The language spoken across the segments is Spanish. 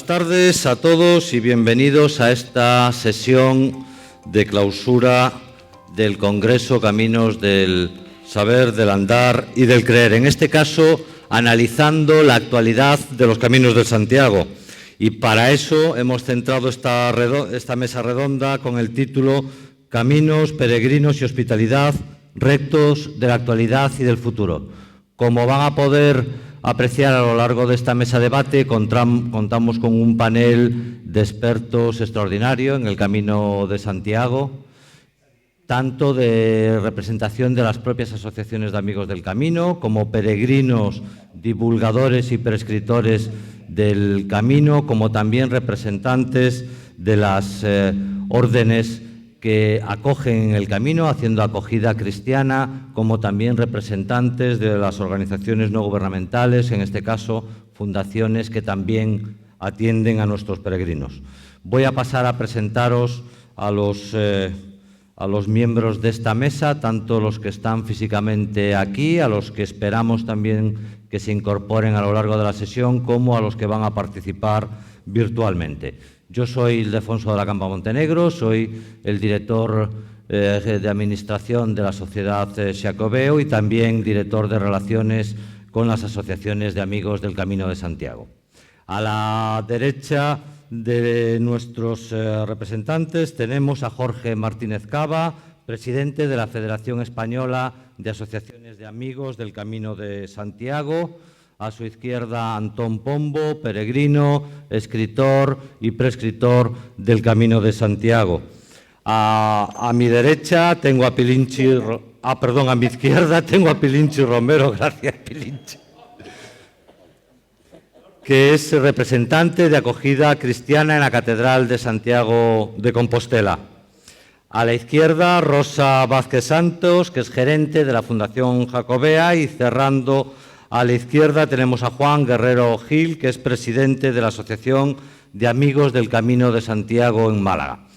tardes a todos y bienvenidos a esta sesión de clausura del Congreso Caminos del Saber, del Andar y del Creer. En este caso, analizando la actualidad de los Caminos de Santiago. Y para eso hemos centrado esta mesa redonda con el título Caminos, Peregrinos y Hospitalidad, retos de la actualidad y del futuro. Como van a poder apreciar a lo largo de esta mesa de debate, contamos con un panel de expertos extraordinario en el Camino de Santiago, tanto de representación de las propias asociaciones de amigos del Camino, como peregrinos, divulgadores y prescriptores del Camino, como también representantes de las órdenes que acogen el Camino, haciendo acogida cristiana, como también representantes de las organizaciones no gubernamentales, en este caso fundaciones que también atienden a nuestros peregrinos. Voy a pasar a presentaros a los miembros de esta mesa, tanto los que están físicamente aquí, a los que esperamos también que se incorporen a lo largo de la sesión, como a los que van a participar virtualmente. Yo soy Ildefonso de la Campa Montenegro, soy el director de Administración de la Sociedad Xacobeo y también director de Relaciones con las asociaciones de amigos del Camino de Santiago. A la derecha de nuestros representantes tenemos a Jorge Martínez Cava, presidente de la Federación Española de Asociaciones de Amigos del Camino de Santiago. A su izquierda, Antón Pombo, peregrino, escritor y prescriptor del Camino de Santiago. A mi derecha tengo a Pilinchi... a mi izquierda tengo a Pilinchi Romero, gracias Pilinchi, que es representante de acogida cristiana en la Catedral de Santiago de Compostela. A la izquierda, Rosa Vázquez Santos, que es gerente de la Fundación Jacobea, y cerrando a la izquierda tenemos a Juan Guerrero Gil, que es presidente de la Asociación de Amigos del Camino de Santiago en Málaga.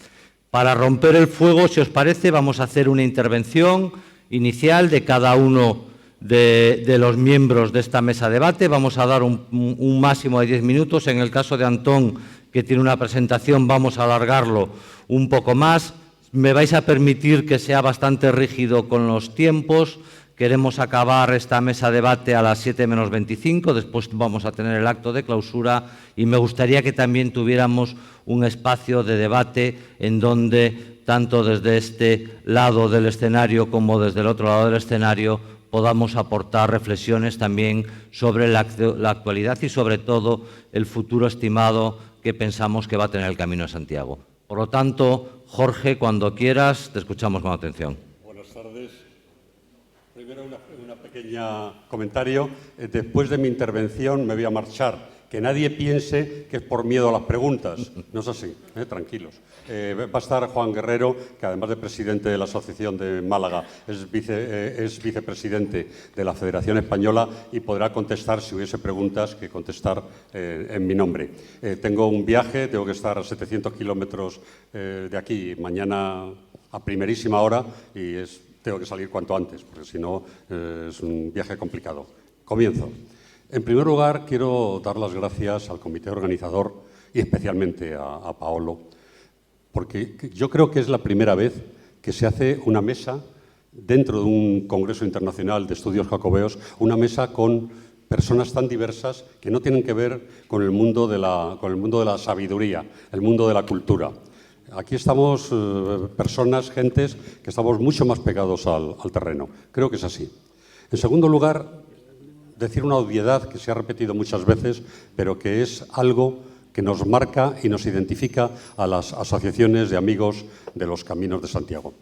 Para romper el fuego, si os parece, vamos a hacer una intervención inicial de cada uno de los miembros de esta mesa de debate. Vamos a dar un máximo de 10 minutos. En el caso de Antón, que tiene una presentación, vamos a alargarlo un poco más. Me vais a permitir que sea bastante rígido con los tiempos. Queremos acabar esta mesa de debate a las 7 menos 25, después vamos a tener el acto de clausura y me gustaría que también tuviéramos un espacio de debate en donde, tanto desde este lado del escenario como desde el otro lado del escenario, podamos aportar reflexiones también sobre la actualidad y sobre todo el futuro estimado que pensamos que va a tener el Camino de Santiago. Por lo tanto, Jorge, cuando quieras, te escuchamos con atención. Buenas tardes. Primero, un pequeño comentario. Después de mi intervención me voy a marchar. Que nadie piense que es por miedo a las preguntas. No es así, tranquilos. Va a estar Juan Guerrero, que además de presidente de la Asociación de Málaga, es vicepresidente de la Federación Española y podrá contestar, si hubiese preguntas, que contestar en mi nombre. Tengo un viaje, tengo que estar a 700 kilómetros de aquí mañana a primerísima hora y tengo que salir cuanto antes, porque si no es un viaje complicado. Comienzo. En primer lugar, quiero dar las gracias al comité organizador y especialmente a Paolo, porque yo creo que es la primera vez que se hace una mesa dentro de un Congreso Internacional de Estudios Jacobeos, una mesa con personas tan diversas que no tienen que ver con el mundo de la sabiduría, el mundo de la cultura. Aquí estamos personas, gentes, que estamos mucho más pegados al terreno. Creo que es así. En segundo lugar, decir una obviedad que se ha repetido muchas veces, pero que es algo que nos marca y nos identifica a las asociaciones de amigos de los Caminos de Santiago.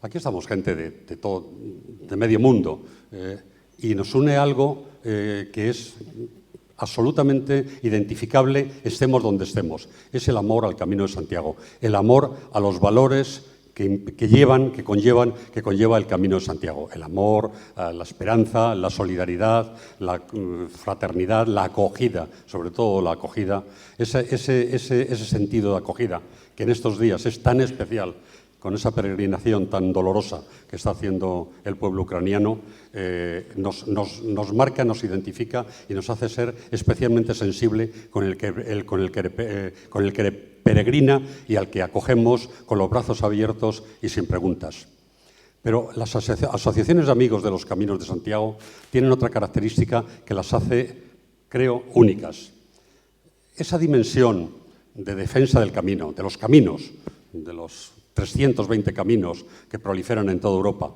Aquí estamos gente de medio mundo y nos une algo que es absolutamente identificable, estemos donde estemos. Es el amor al Camino de Santiago, el amor a los valores que conlleva el Camino de Santiago. El amor, la esperanza, la solidaridad, la fraternidad, la acogida, sobre todo la acogida, ese sentido de acogida que en estos días es tan especial, con esa peregrinación tan dolorosa que está haciendo el pueblo ucraniano, nos marca, nos identifica y nos hace ser especialmente sensible con el que peregrina y al que acogemos con los brazos abiertos y sin preguntas. Pero las asociaciones de amigos de los Caminos de Santiago tienen otra característica que las hace, creo, únicas. Esa dimensión de defensa del camino, de los 320 caminos que proliferan en toda Europa.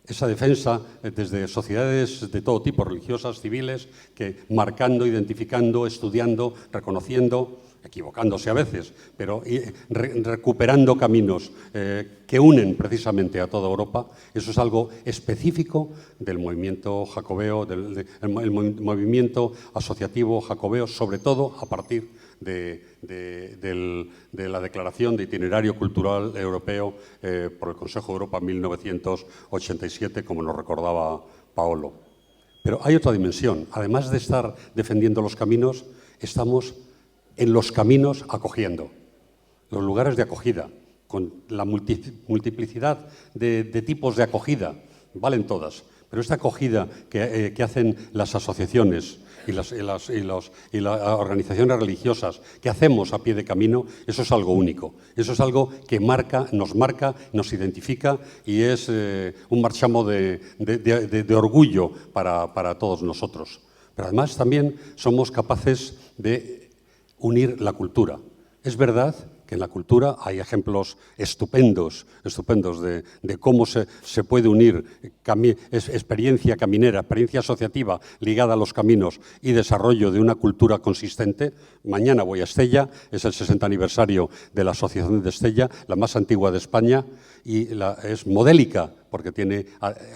Esa defensa desde sociedades de todo tipo, religiosas, civiles, que marcando, identificando, estudiando, reconociendo, equivocándose a veces, pero recuperando caminos que unen precisamente a toda Europa. Eso es algo específico del movimiento jacobeo, del movimiento asociativo jacobeo, sobre todo a partir de la Declaración de Itinerario Cultural Europeo por el Consejo de Europa en 1987, como nos recordaba Paolo. Pero hay otra dimensión. Además de estar defendiendo los caminos, estamos en los caminos acogiendo, los lugares de acogida, con la multiplicidad de tipos de acogida, valen todas, pero esta acogida que hacen las asociaciones y las organizaciones religiosas que hacemos a pie de camino, eso es algo único, eso es algo que nos identifica y es un marchamo de orgullo para todos nosotros. Pero además también somos capaces de unir la cultura. Es verdad que en la cultura hay ejemplos estupendos de cómo se puede unir experiencia caminera, experiencia asociativa ligada a los caminos y desarrollo de una cultura consistente. Mañana voy a Estella, es el 60 aniversario de la Asociación de Estella, la más antigua de España, y es modélica porque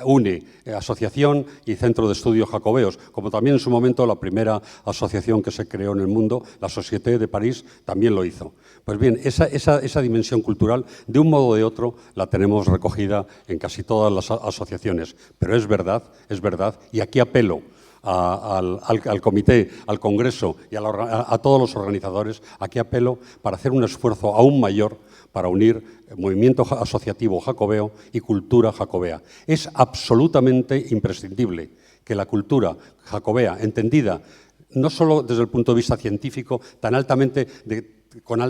une asociación y centro de estudios jacobeos, como también en su momento la primera asociación que se creó en el mundo, la Société de París, también lo hizo. Pues bien, esa dimensión cultural, de un modo o de otro, la tenemos recogida en casi todas las asociaciones. Pero es verdad, y aquí apelo al comité, al Congreso y a todos los organizadores, aquí apelo para hacer un esfuerzo aún mayor para unir movimiento asociativo jacobeo y cultura jacobea. Es absolutamente imprescindible que la cultura jacobea, entendida no solo desde el punto de vista científico, tan altamente con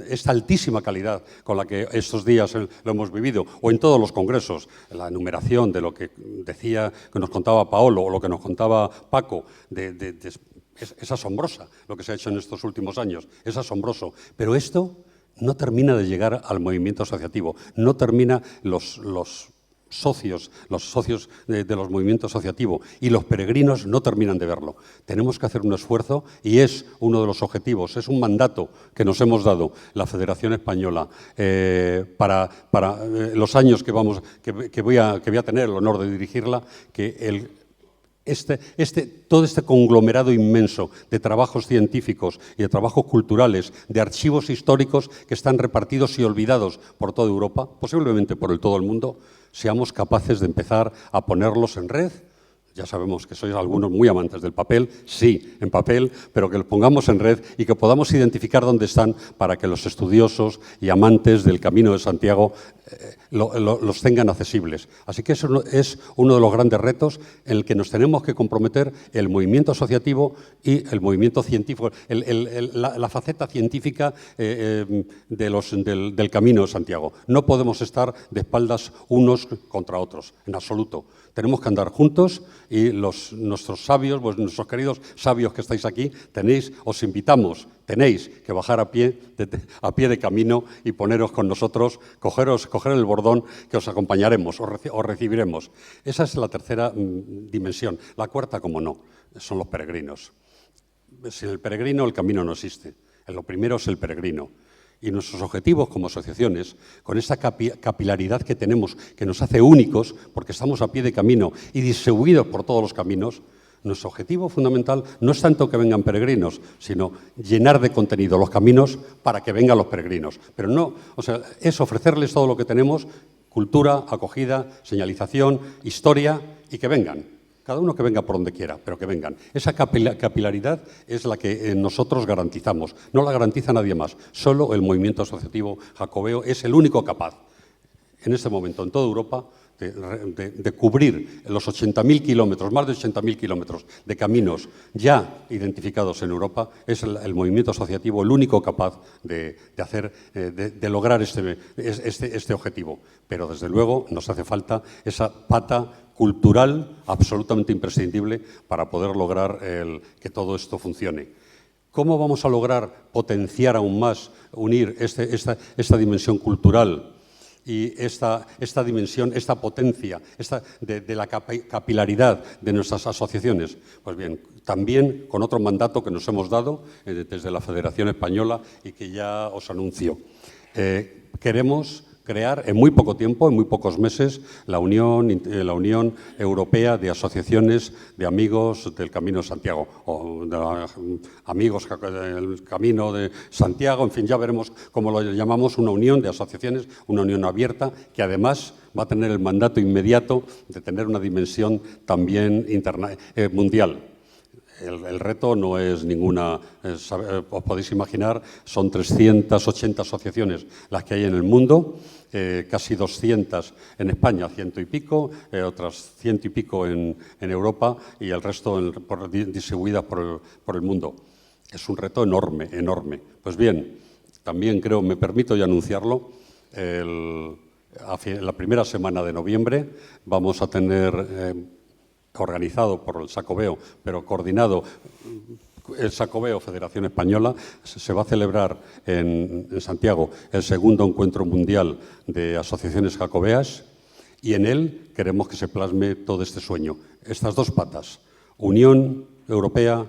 esta altísima calidad con la que estos días lo hemos vivido, o en todos los congresos, la enumeración de lo que decía, que nos contaba Paolo, o lo que nos contaba Paco, es asombrosa lo que se ha hecho en estos últimos años, es asombroso. Pero esto no termina de llegar al movimiento asociativo, no termina los socios de los movimientos asociativos y los peregrinos no terminan de verlo. Tenemos que hacer un esfuerzo y es uno de los objetivos, es un mandato que nos hemos dado la Federación Española para los años que voy a tener el honor de dirigirla, que todo este conglomerado inmenso de trabajos científicos y de trabajos culturales, de archivos históricos que están repartidos y olvidados por toda Europa, posiblemente por todo el mundo, seamos capaces de empezar a ponerlos en red. Ya sabemos que sois algunos muy amantes del papel, sí, en papel, pero que los pongamos en red y que podamos identificar dónde están para que los estudiosos y amantes del Camino de Santiago los tengan accesibles. Así que eso es uno de los grandes retos en el que nos tenemos que comprometer el movimiento asociativo y el movimiento científico, la faceta científica del Camino de Santiago. No podemos estar de espaldas unos contra otros, en absoluto. Tenemos que andar juntos y nuestros sabios, pues nuestros queridos sabios que estáis aquí, os invitamos, tenéis que bajar a pie de camino y poneros con nosotros, coger el bordón que os acompañaremos, os recibiremos. Esa es la tercera dimensión. La cuarta, como no, son los peregrinos. Sin el peregrino el camino no existe. Lo primero es el peregrino. Y nuestros objetivos como asociaciones, con esta capilaridad que tenemos, que nos hace únicos, porque estamos a pie de camino y distribuidos por todos los caminos, nuestro objetivo fundamental no es tanto que vengan peregrinos, sino llenar de contenido los caminos para que vengan los peregrinos. Pero no, es ofrecerles todo lo que tenemos, cultura, acogida, señalización, historia, y que vengan. Cada uno que venga por donde quiera, pero que vengan. Esa capilaridad es la que nosotros garantizamos. No la garantiza nadie más. Solo el movimiento asociativo jacobeo es el único capaz. en este momento en toda Europa de cubrir los 80.000 kilómetros, más de 80.000 kilómetros de caminos ya identificados en Europa, es el movimiento asociativo el único capaz de lograr este objetivo. Pero, desde luego, nos hace falta esa pata cultural absolutamente imprescindible para poder lograr que todo esto funcione. ¿Cómo vamos a lograr potenciar aún más, unir esta dimensión cultural y esta dimensión, esta potencia de la capilaridad de nuestras asociaciones? Pues bien, también con otro mandato que nos hemos dado desde la Federación Española y que ya os anuncio. Queremos crear en muy poco tiempo, en muy pocos meses, la Unión Europea de Asociaciones de Amigos del Camino de Santiago, o de Amigos del Camino de Santiago, en fin, ya veremos cómo lo llamamos, una unión de asociaciones, una unión abierta, que además va a tener el mandato inmediato de tener una dimensión también mundial. El reto no es ninguna, os podéis imaginar, son 380 asociaciones las que hay en el mundo, casi 200 en España, 100 y pico, otras 100 y pico en Europa y el resto distribuidas por el mundo. Es un reto enorme, enorme. Pues bien, también creo, me permito ya anunciarlo, la primera semana de noviembre vamos a tener organizado por el Xacobeo, pero coordinado el Xacobeo Federación Española, se va a celebrar en Santiago el segundo encuentro mundial de asociaciones jacobeas y en él queremos que se plasme todo este sueño. Estas dos patas, Unión Europea,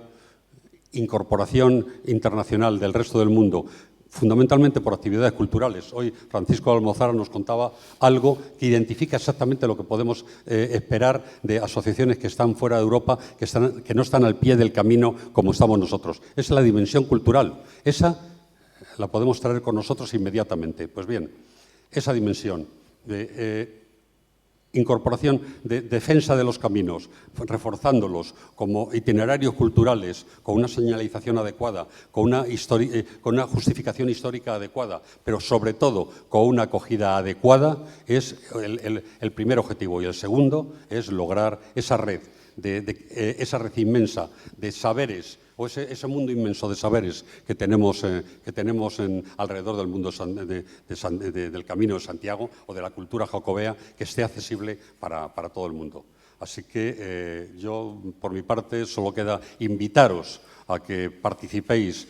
incorporación internacional del resto del mundo, fundamentalmente por actividades culturales. Hoy Francisco Almozara nos contaba algo que identifica exactamente lo que podemos esperar de asociaciones que están fuera de Europa, que no están al pie del camino como estamos nosotros. Esa es la dimensión cultural. Esa la podemos traer con nosotros inmediatamente. Pues bien, esa dimensión de incorporación de defensa de los caminos, reforzándolos como itinerarios culturales, con una señalización adecuada, con una justificación histórica adecuada, pero sobre todo con una acogida adecuada, es el primer objetivo. Y el segundo es lograr esa red inmensa de saberes, o ese mundo inmenso de saberes que tenemos alrededor del mundo del Camino de Santiago o de la cultura jacobea, que esté accesible para todo el mundo. Así que yo, por mi parte, solo queda invitaros a que participéis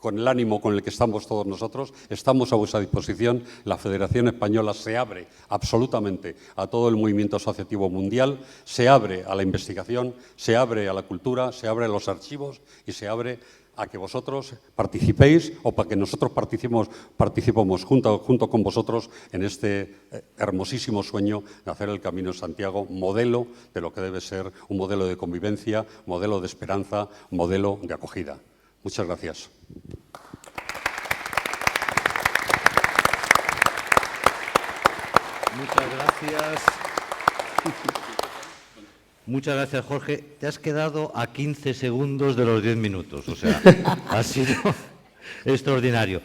con el ánimo con el que estamos todos nosotros. Estamos a vuestra disposición. La Federación Española se abre absolutamente a todo el movimiento asociativo mundial, se abre a la investigación, se abre a la cultura, se abre a los archivos y se abre a que vosotros participéis o para que nosotros participemos junto con vosotros en este hermosísimo sueño de hacer el Camino de Santiago modelo de lo que debe ser un modelo de convivencia, modelo de esperanza, modelo de acogida. Muchas gracias. Muchas gracias. Muchas gracias, Jorge. Te has quedado a 15 segundos de los 10 minutos, o sea, ha sido extraordinario.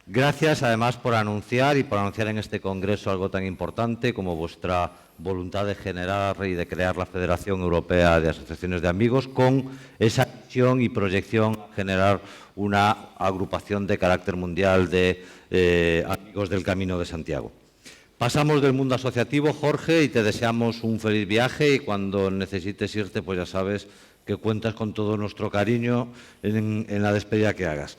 Gracias, además, por anunciar en este congreso algo tan importante como vuestra voluntad de generar y de crear la Federación Europea de Asociaciones de Amigos, con esa visión y proyección a generar una agrupación de carácter mundial de amigos del Camino de Santiago. Pasamos del mundo asociativo, Jorge, y te deseamos un feliz viaje, y cuando necesites irte, pues ya sabes que cuentas con todo nuestro cariño en la despedida que hagas.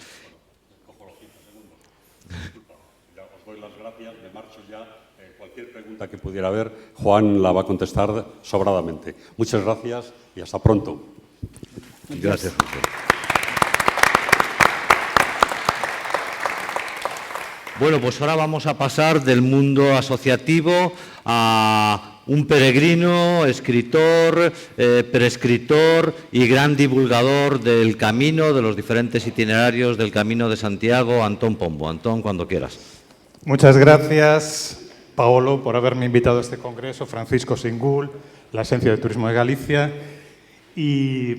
Os doy las gracias, me marcho ya. Cualquier pregunta que pudiera haber, Juan la va a contestar sobradamente. Muchas gracias y hasta pronto. Gracias, Jorge. Bueno, pues ahora vamos a pasar del mundo asociativo a un peregrino, escritor, prescritor y gran divulgador del camino, de los diferentes itinerarios del Camino de Santiago, Antón Pombo. Antón, cuando quieras. Muchas gracias, Paolo, por haberme invitado a este congreso, Francisco Singul, la Agencia de Turismo de Galicia. Y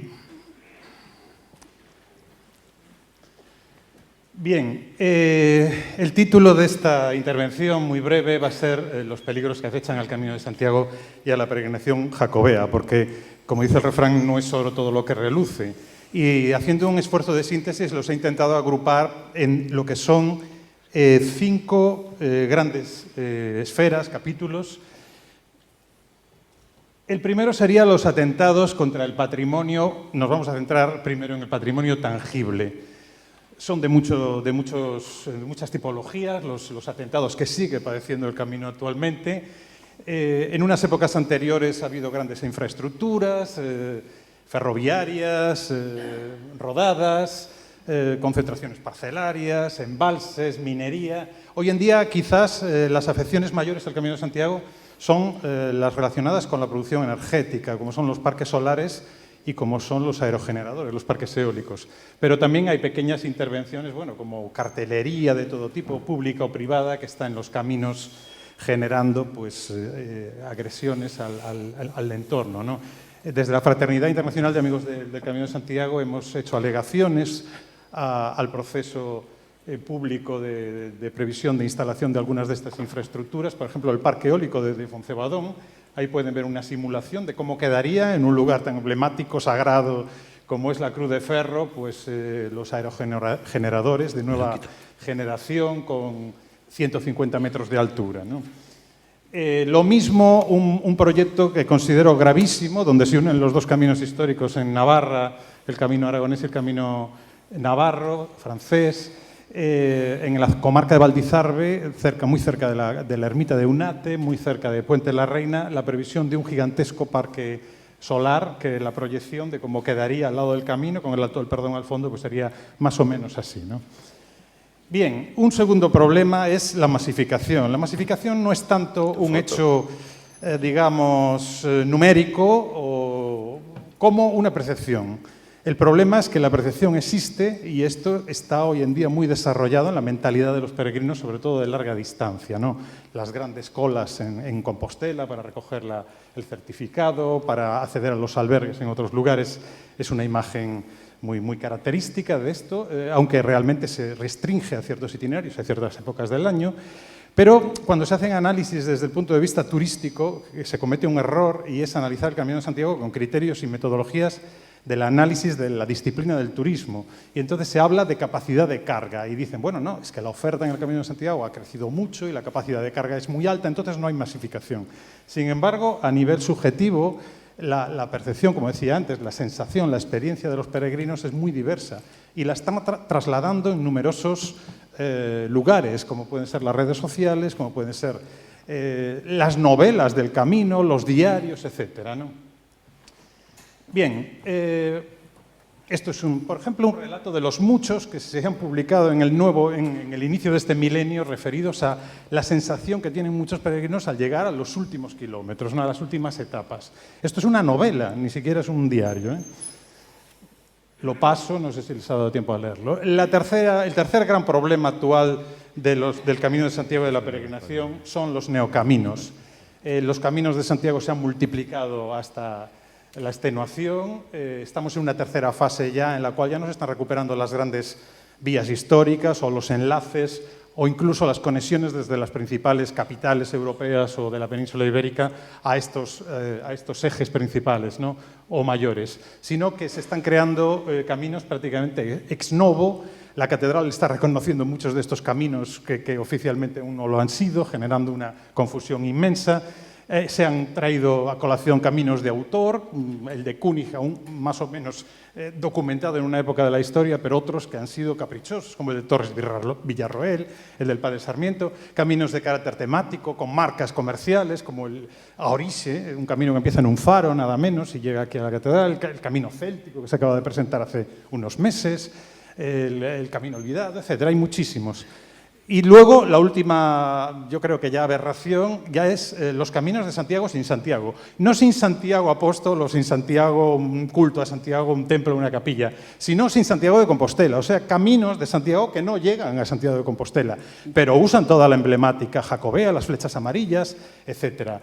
Bien, el título de esta intervención, muy breve, va a ser los peligros que acechan al Camino de Santiago y a la peregrinación jacobea, porque, como dice el refrán, no es solo todo lo que reluce. Y haciendo un esfuerzo de síntesis, los he intentado agrupar en lo que son 5 grandes esferas, capítulos. El primero sería los atentados contra el patrimonio. Nos vamos a centrar primero en el patrimonio tangible. Son de muchas tipologías, los atentados que sigue padeciendo el camino actualmente. En unas épocas anteriores ha habido grandes infraestructuras, ferroviarias, rodadas, concentraciones parcelarias, embalses, minería. Hoy en día quizás las afecciones mayores del Camino de Santiago son las relacionadas con la producción energética, como son los parques solares y como son los aerogeneradores, los parques eólicos. Pero también hay pequeñas intervenciones, bueno, como cartelería de todo tipo, pública o privada, que está en los caminos generando pues, agresiones al entorno, ¿no? Desde la Fraternidad Internacional de Amigos del Camino de Santiago hemos hecho alegaciones al proceso público de previsión de instalación de algunas de estas infraestructuras. Por ejemplo, el parque eólico de Foncebadón. Ahí pueden ver una simulación de cómo quedaría en un lugar tan emblemático, sagrado, como es la Cruz de Ferro, pues los aerogeneradores de nueva generación con 150 metros de altura, ¿no? Lo mismo un proyecto que considero gravísimo, donde se unen los dos caminos históricos en Navarra, el camino aragonés y el camino navarro, francés, en la comarca de Valdizarbe, muy cerca de la ermita de Unate, muy cerca de Puente de la Reina, la previsión de un gigantesco parque solar, que la proyección de cómo quedaría al lado del camino, con el Alto del Perdón al fondo, pues sería más o menos así, ¿no? Bien, un segundo problema es la masificación. La masificación no es tanto un hecho, digamos, numérico como una percepción. El problema es que la percepción existe y esto está hoy en día muy desarrollado en la mentalidad de los peregrinos, sobre todo de larga distancia, ¿no? Las grandes colas en Compostela para recoger el certificado, para acceder a los albergues en otros lugares, es una imagen muy característica de esto, aunque realmente se restringe a ciertos itinerarios, a ciertas épocas del año. Pero cuando se hacen análisis desde el punto de vista turístico, se comete un error y es analizar el Camino de Santiago con criterios y metodologías del análisis de la disciplina del turismo. Y entonces se habla de capacidad de carga y dicen, bueno, no, es que la oferta en el Camino de Santiago ha crecido mucho y la capacidad de carga es muy alta, entonces no hay masificación. Sin embargo, a nivel subjetivo, la percepción, como decía antes, la sensación, la experiencia de los peregrinos es muy diversa y la están trasladando en numerosos lugares, como pueden ser las redes sociales, como pueden ser las novelas del camino, los diarios, etcétera, ¿no? Bien, esto es, por ejemplo, un relato de los muchos que se han publicado en el inicio de este milenio, referidos a la sensación que tienen muchos peregrinos al llegar a los últimos kilómetros, ¿no? A las últimas etapas. Esto es una novela, ni siquiera es un diario, ¿eh? Lo paso, no sé si les ha dado tiempo a leerlo. El tercer gran problema actual del Camino de Santiago y de la peregrinación son los neocaminos. Los caminos de Santiago se han multiplicado hasta la extenuación. Estamos en una tercera fase ya en la cual ya no se están recuperando las grandes vías históricas o los enlaces o incluso las conexiones desde las principales capitales europeas o de la península ibérica a estos ejes principales, ¿no? O mayores, sino que se están creando caminos prácticamente ex novo. La catedral está reconociendo muchos de estos caminos que oficialmente aún no lo han sido, generando una confusión inmensa. Se han traído a colación caminos de autor, el de Cúnig aún más o menos documentado en una época de la historia, pero otros que han sido caprichosos, como el de Torres Villarroel, el del Padre Sarmiento, caminos de carácter temático, con marcas comerciales, como el Aorixe, un camino que empieza en un faro, nada menos, y llega aquí a la catedral, el camino céltico, que se acaba de presentar hace unos meses, el camino olvidado, etc. Hay muchísimos. Y luego, la última, yo creo que ya aberración, ya es los caminos de Santiago sin Santiago. No sin Santiago apóstol o sin Santiago, un culto a Santiago, un templo, una capilla, sino sin Santiago de Compostela. O sea, caminos de Santiago que no llegan a Santiago de Compostela, pero usan toda la emblemática jacobea, las flechas amarillas, etc.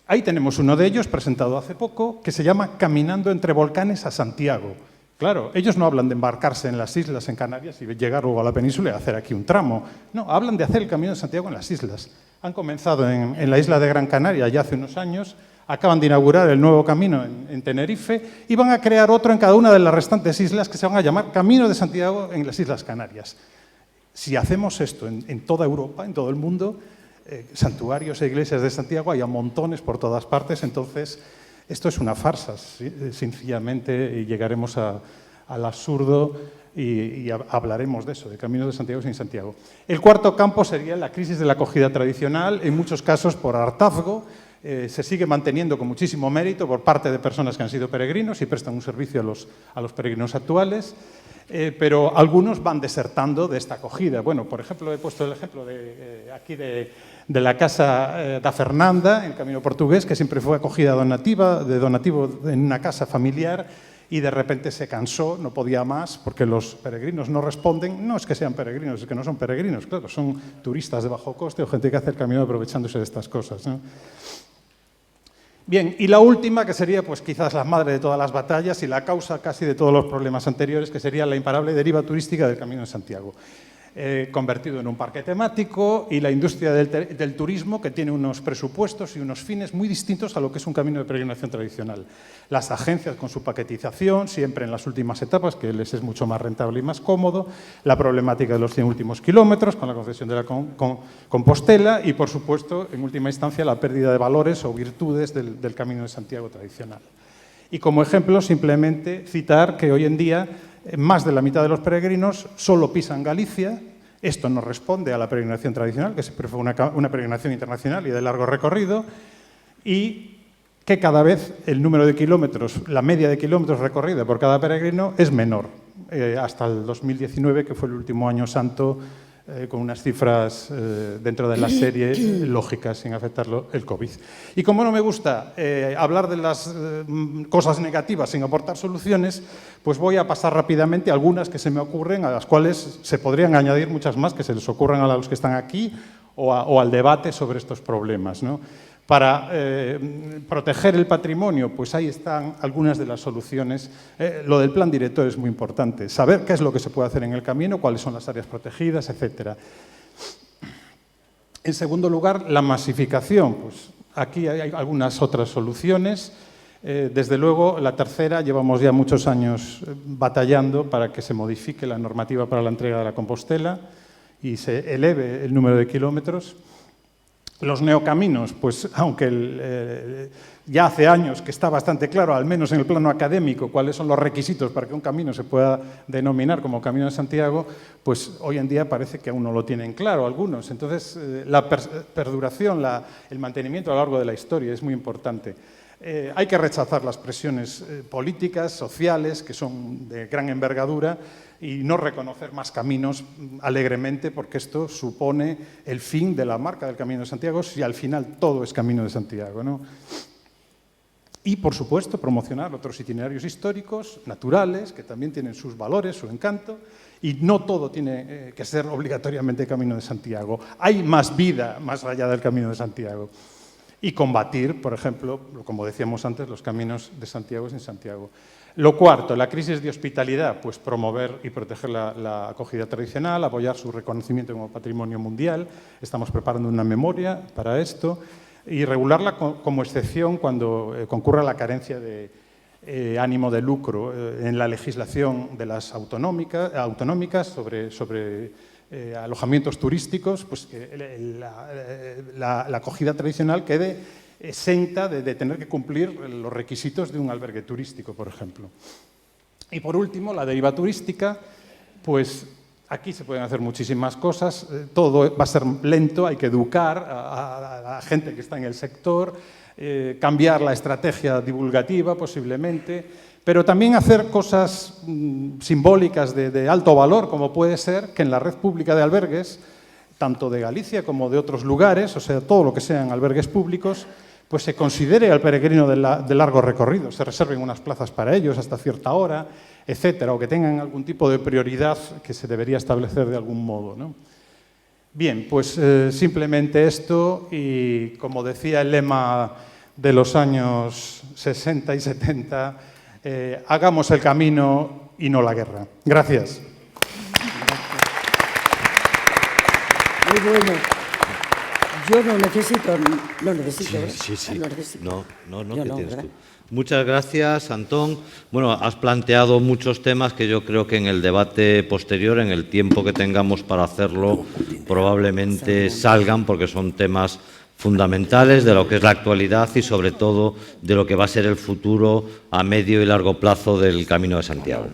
Ahí tenemos uno de ellos, presentado hace poco, que se llama Caminando entre volcanes a Santiago, Claro, ellos no hablan de embarcarse en las islas, en Canarias, y llegar luego a la península y hacer aquí un tramo. No, hablan de hacer el Camino de Santiago en las islas. Han comenzado en la isla de Gran Canaria ya hace unos años, acaban de inaugurar el nuevo camino en Tenerife y van a crear otro en cada una de las restantes islas que se van a llamar Camino de Santiago en las Islas Canarias. Si hacemos esto en toda Europa, en todo el mundo, santuarios e iglesias de Santiago hay a montones por todas partes, entonces esto es una farsa, sencillamente, y llegaremos al absurdo y hablaremos de eso, de Caminos de Santiago sin Santiago. El cuarto campo sería la crisis de la acogida tradicional, en muchos casos por hartazgo. Se sigue manteniendo con muchísimo mérito por parte de personas que han sido peregrinos y prestan un servicio a los peregrinos actuales, pero algunos van desertando de esta acogida. Bueno, por ejemplo, he puesto el ejemplo aquí de la Casa da Fernanda, en el Camino Portugués, que siempre fue acogida donativo en una casa familiar, y de repente se cansó, no podía más, porque los peregrinos no responden. No es que sean peregrinos, es que no son peregrinos, claro, son turistas de bajo coste o gente que hace el camino aprovechándose de estas cosas, ¿no? Bien, y la última, que sería pues quizás la madre de todas las batallas y la causa casi de todos los problemas anteriores, que sería la imparable deriva turística del Camino de Santiago. Convertido en un parque temático, y la industria del turismo, que tiene unos presupuestos y unos fines muy distintos a lo que es un camino de peregrinación tradicional. Las agencias con su paquetización, siempre en las últimas etapas, que les es mucho más rentable y más cómodo, la problemática de los 100 últimos kilómetros, con la concesión de la Compostela, y, por supuesto, en última instancia, la pérdida de valores o virtudes del Camino de Santiago tradicional. Y como ejemplo, simplemente citar que hoy en día más de la mitad de los peregrinos solo pisan Galicia. Esto no responde a la peregrinación tradicional, que siempre fue una peregrinación internacional y de largo recorrido, y que cada vez el número de kilómetros, la media de kilómetros recorrida por cada peregrino es menor, hasta el 2019, que fue el último año santo, con unas cifras dentro de la serie lógicas, sin afectarlo el COVID. Y como no me gusta hablar de las cosas negativas sin aportar soluciones, pues voy a pasar rápidamente algunas que se me ocurren, a las cuales se podrían añadir muchas más que se les ocurran a los que están aquí o al debate sobre estos problemas, ¿no? Para proteger el patrimonio, pues ahí están algunas de las soluciones. Lo del plan director es muy importante, saber qué es lo que se puede hacer en el camino, cuáles son las áreas protegidas, etc. En segundo lugar, la masificación. Pues aquí hay algunas otras soluciones. Desde luego, la tercera, llevamos ya muchos años batallando para que se modifique la normativa para la entrega de la Compostela y se eleve el número de kilómetros. Los neocaminos, pues aunque ya hace años que está bastante claro, al menos en el plano académico, cuáles son los requisitos para que un camino se pueda denominar como Camino de Santiago, pues hoy en día parece que aún no lo tienen claro algunos. Entonces, la perduración, el mantenimiento a lo largo de la historia es muy importante. Hay que rechazar las presiones políticas, sociales, que son de gran envergadura, y no reconocer más caminos alegremente, porque esto supone el fin de la marca del Camino de Santiago, si al final todo es Camino de Santiago, ¿no? Y, por supuesto, promocionar otros itinerarios históricos, naturales, que también tienen sus valores, su encanto, y no todo tiene que ser obligatoriamente Camino de Santiago. Hay más vida más allá del Camino de Santiago. Y combatir, por ejemplo, como decíamos antes, los caminos de Santiago sin Santiago. Lo cuarto, la crisis de hospitalidad, pues promover y proteger la acogida tradicional, apoyar su reconocimiento como patrimonio mundial. Estamos preparando una memoria para esto, y regularla como excepción cuando concurra la carencia de ánimo de lucro en la legislación de las autonómicas sobre alojamientos turísticos, pues que la acogida tradicional quede exenta de tener que cumplir los requisitos de un albergue turístico, por ejemplo. Y por último, la deriva turística, pues aquí se pueden hacer muchísimas cosas, todo va a ser lento, hay que educar a la gente que está en el sector, cambiar la estrategia divulgativa posiblemente, pero también hacer cosas simbólicas de alto valor, como puede ser que en la red pública de albergues, tanto de Galicia como de otros lugares, o sea, todo lo que sean albergues públicos, pues se considere al peregrino de largo recorrido, se reserven unas plazas para ellos hasta cierta hora, etcétera, o que tengan algún tipo de prioridad que se debería establecer de algún modo, ¿no? Bien, pues simplemente esto, y como decía el lema de los años 60 y 70, hagamos el camino y no la guerra. Gracias. Muy bueno. Yo no necesito, Sí. No necesito. No, Yo ¿qué no, tienes ¿verdad? tú? Muchas gracias, Antón. Bueno, has planteado muchos temas que yo creo que en el debate posterior, en el tiempo que tengamos para hacerlo, probablemente salgan, porque son temas fundamentales de lo que es la actualidad y, sobre todo, de lo que va a ser el futuro a medio y largo plazo del Camino de Santiago.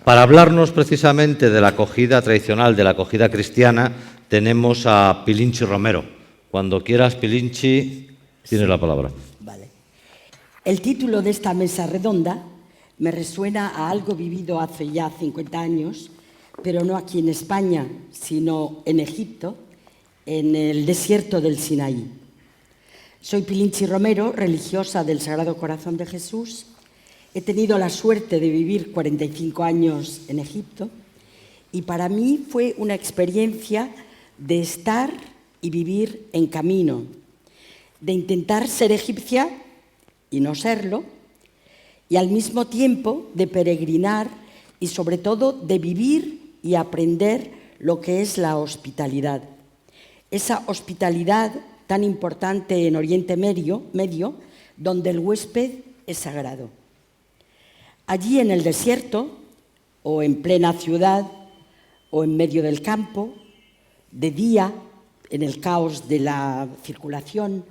Para hablarnos precisamente de la acogida tradicional, de la acogida cristiana, tenemos a Pilinchi Romero. Cuando quieras, Pilinchi, tienes la palabra. Vale. El título de esta mesa redonda me resuena a algo vivido hace ya 50 años, pero no aquí en España, sino en Egipto, en el desierto del Sinaí. Soy Pilinchi Romero, religiosa del Sagrado Corazón de Jesús. He tenido la suerte de vivir 45 años en Egipto y para mí fue una experiencia de estar y vivir en camino, de intentar ser egipcia y no serlo, y al mismo tiempo de peregrinar y sobre todo de vivir y aprender lo que es la hospitalidad. Esa hospitalidad tan importante en Oriente Medio, donde el huésped es sagrado. Allí en el desierto, o en plena ciudad, o en medio del campo, de día, en el caos de la circulación,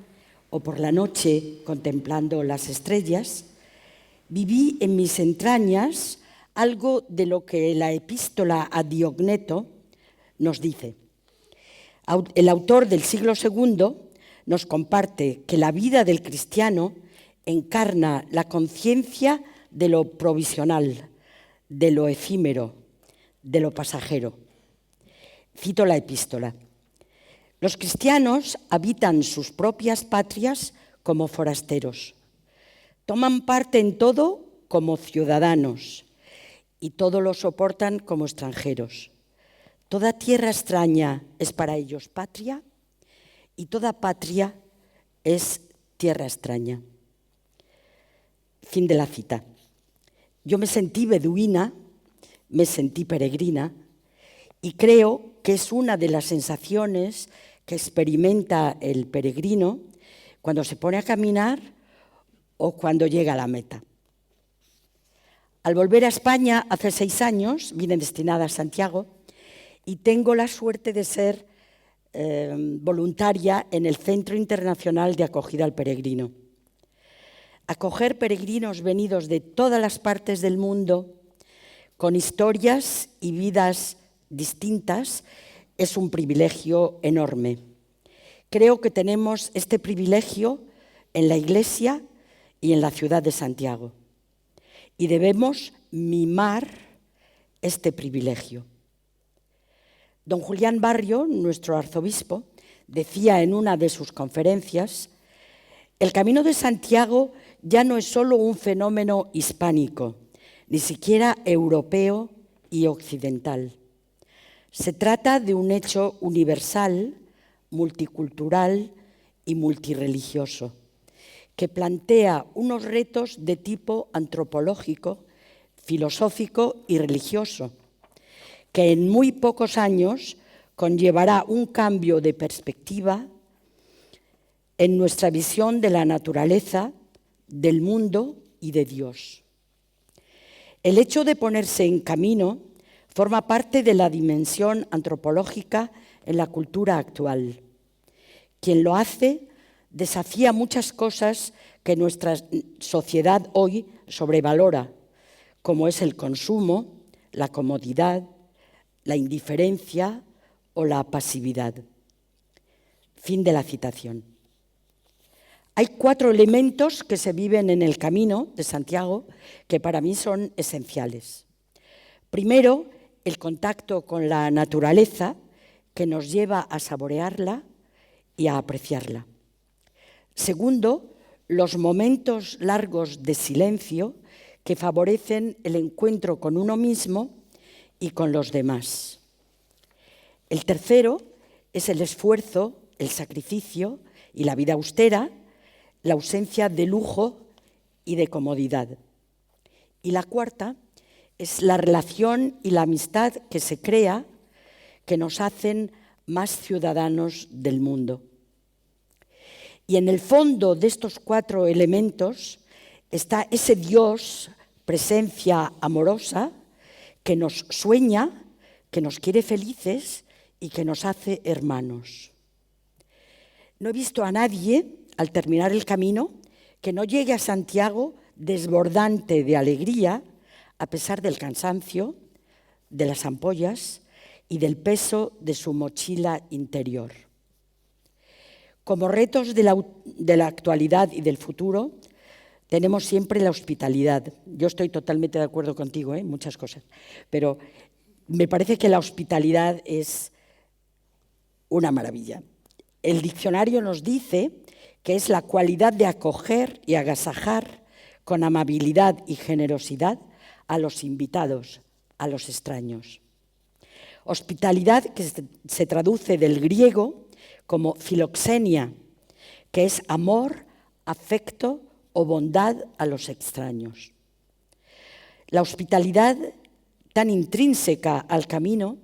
o por la noche contemplando las estrellas, viví en mis entrañas algo de lo que la epístola a Diogneto nos dice. El autor del siglo II nos comparte que la vida del cristiano encarna la conciencia de lo provisional, de lo efímero, de lo pasajero. Cito la epístola. Los cristianos habitan sus propias patrias como forasteros. Toman parte en todo como ciudadanos y todo lo soportan como extranjeros. Toda tierra extraña es para ellos patria y toda patria es tierra extraña. Fin de la cita. Yo me sentí beduina, me sentí peregrina y creo que es una de las sensaciones que experimenta el peregrino cuando se pone a caminar o cuando llega a la meta. Al volver a España hace 6 años, vine destinada a Santiago y tengo la suerte de ser voluntaria en el Centro Internacional de Acogida al Peregrino. Acoger peregrinos venidos de todas las partes del mundo, con historias y vidas distintas, es un privilegio enorme. Creo que tenemos este privilegio en la Iglesia y en la ciudad de Santiago. Y debemos mimar este privilegio. Don Julián Barrio, nuestro arzobispo, decía en una de sus conferencias: el Camino de Santiago ya no es solo un fenómeno hispánico, ni siquiera europeo y occidental. Se trata de un hecho universal, multicultural y multirreligioso, que plantea unos retos de tipo antropológico, filosófico y religioso, que en muy pocos años conllevará un cambio de perspectiva en nuestra visión de la naturaleza, del mundo y de Dios. El hecho de ponerse en camino forma parte de la dimensión antropológica en la cultura actual. Quien lo hace desafía muchas cosas que nuestra sociedad hoy sobrevalora, como es el consumo, la comodidad, la indiferencia o la pasividad. Fin de la citación. Hay 4 elementos que se viven en el Camino de Santiago que para mí son esenciales. Primero, el contacto con la naturaleza, que nos lleva a saborearla y a apreciarla. Segundo, los momentos largos de silencio que favorecen el encuentro con uno mismo y con los demás. El tercero es el esfuerzo, el sacrificio y la vida austera, la ausencia de lujo y de comodidad. Y la cuarta Es la relación y la amistad que se crea que nos hacen más ciudadanos del mundo. Y en el fondo de estos 4 elementos está ese Dios, presencia amorosa, que nos sueña, que nos quiere felices y que nos hace hermanos. No he visto a nadie, al terminar el camino, que no llegue a Santiago desbordante de alegría, a pesar del cansancio, de las ampollas y del peso de su mochila interior. Como retos de la actualidad y del futuro, tenemos siempre la hospitalidad. Yo estoy totalmente de acuerdo contigo en muchas cosas, pero me parece que la hospitalidad es una maravilla. El diccionario nos dice que es la cualidad de acoger y agasajar con amabilidad y generosidad a los invitados, a los extraños. Hospitalidad que se traduce del griego como filoxenia, que es amor, afecto o bondad a los extraños. La hospitalidad tan intrínseca al camino,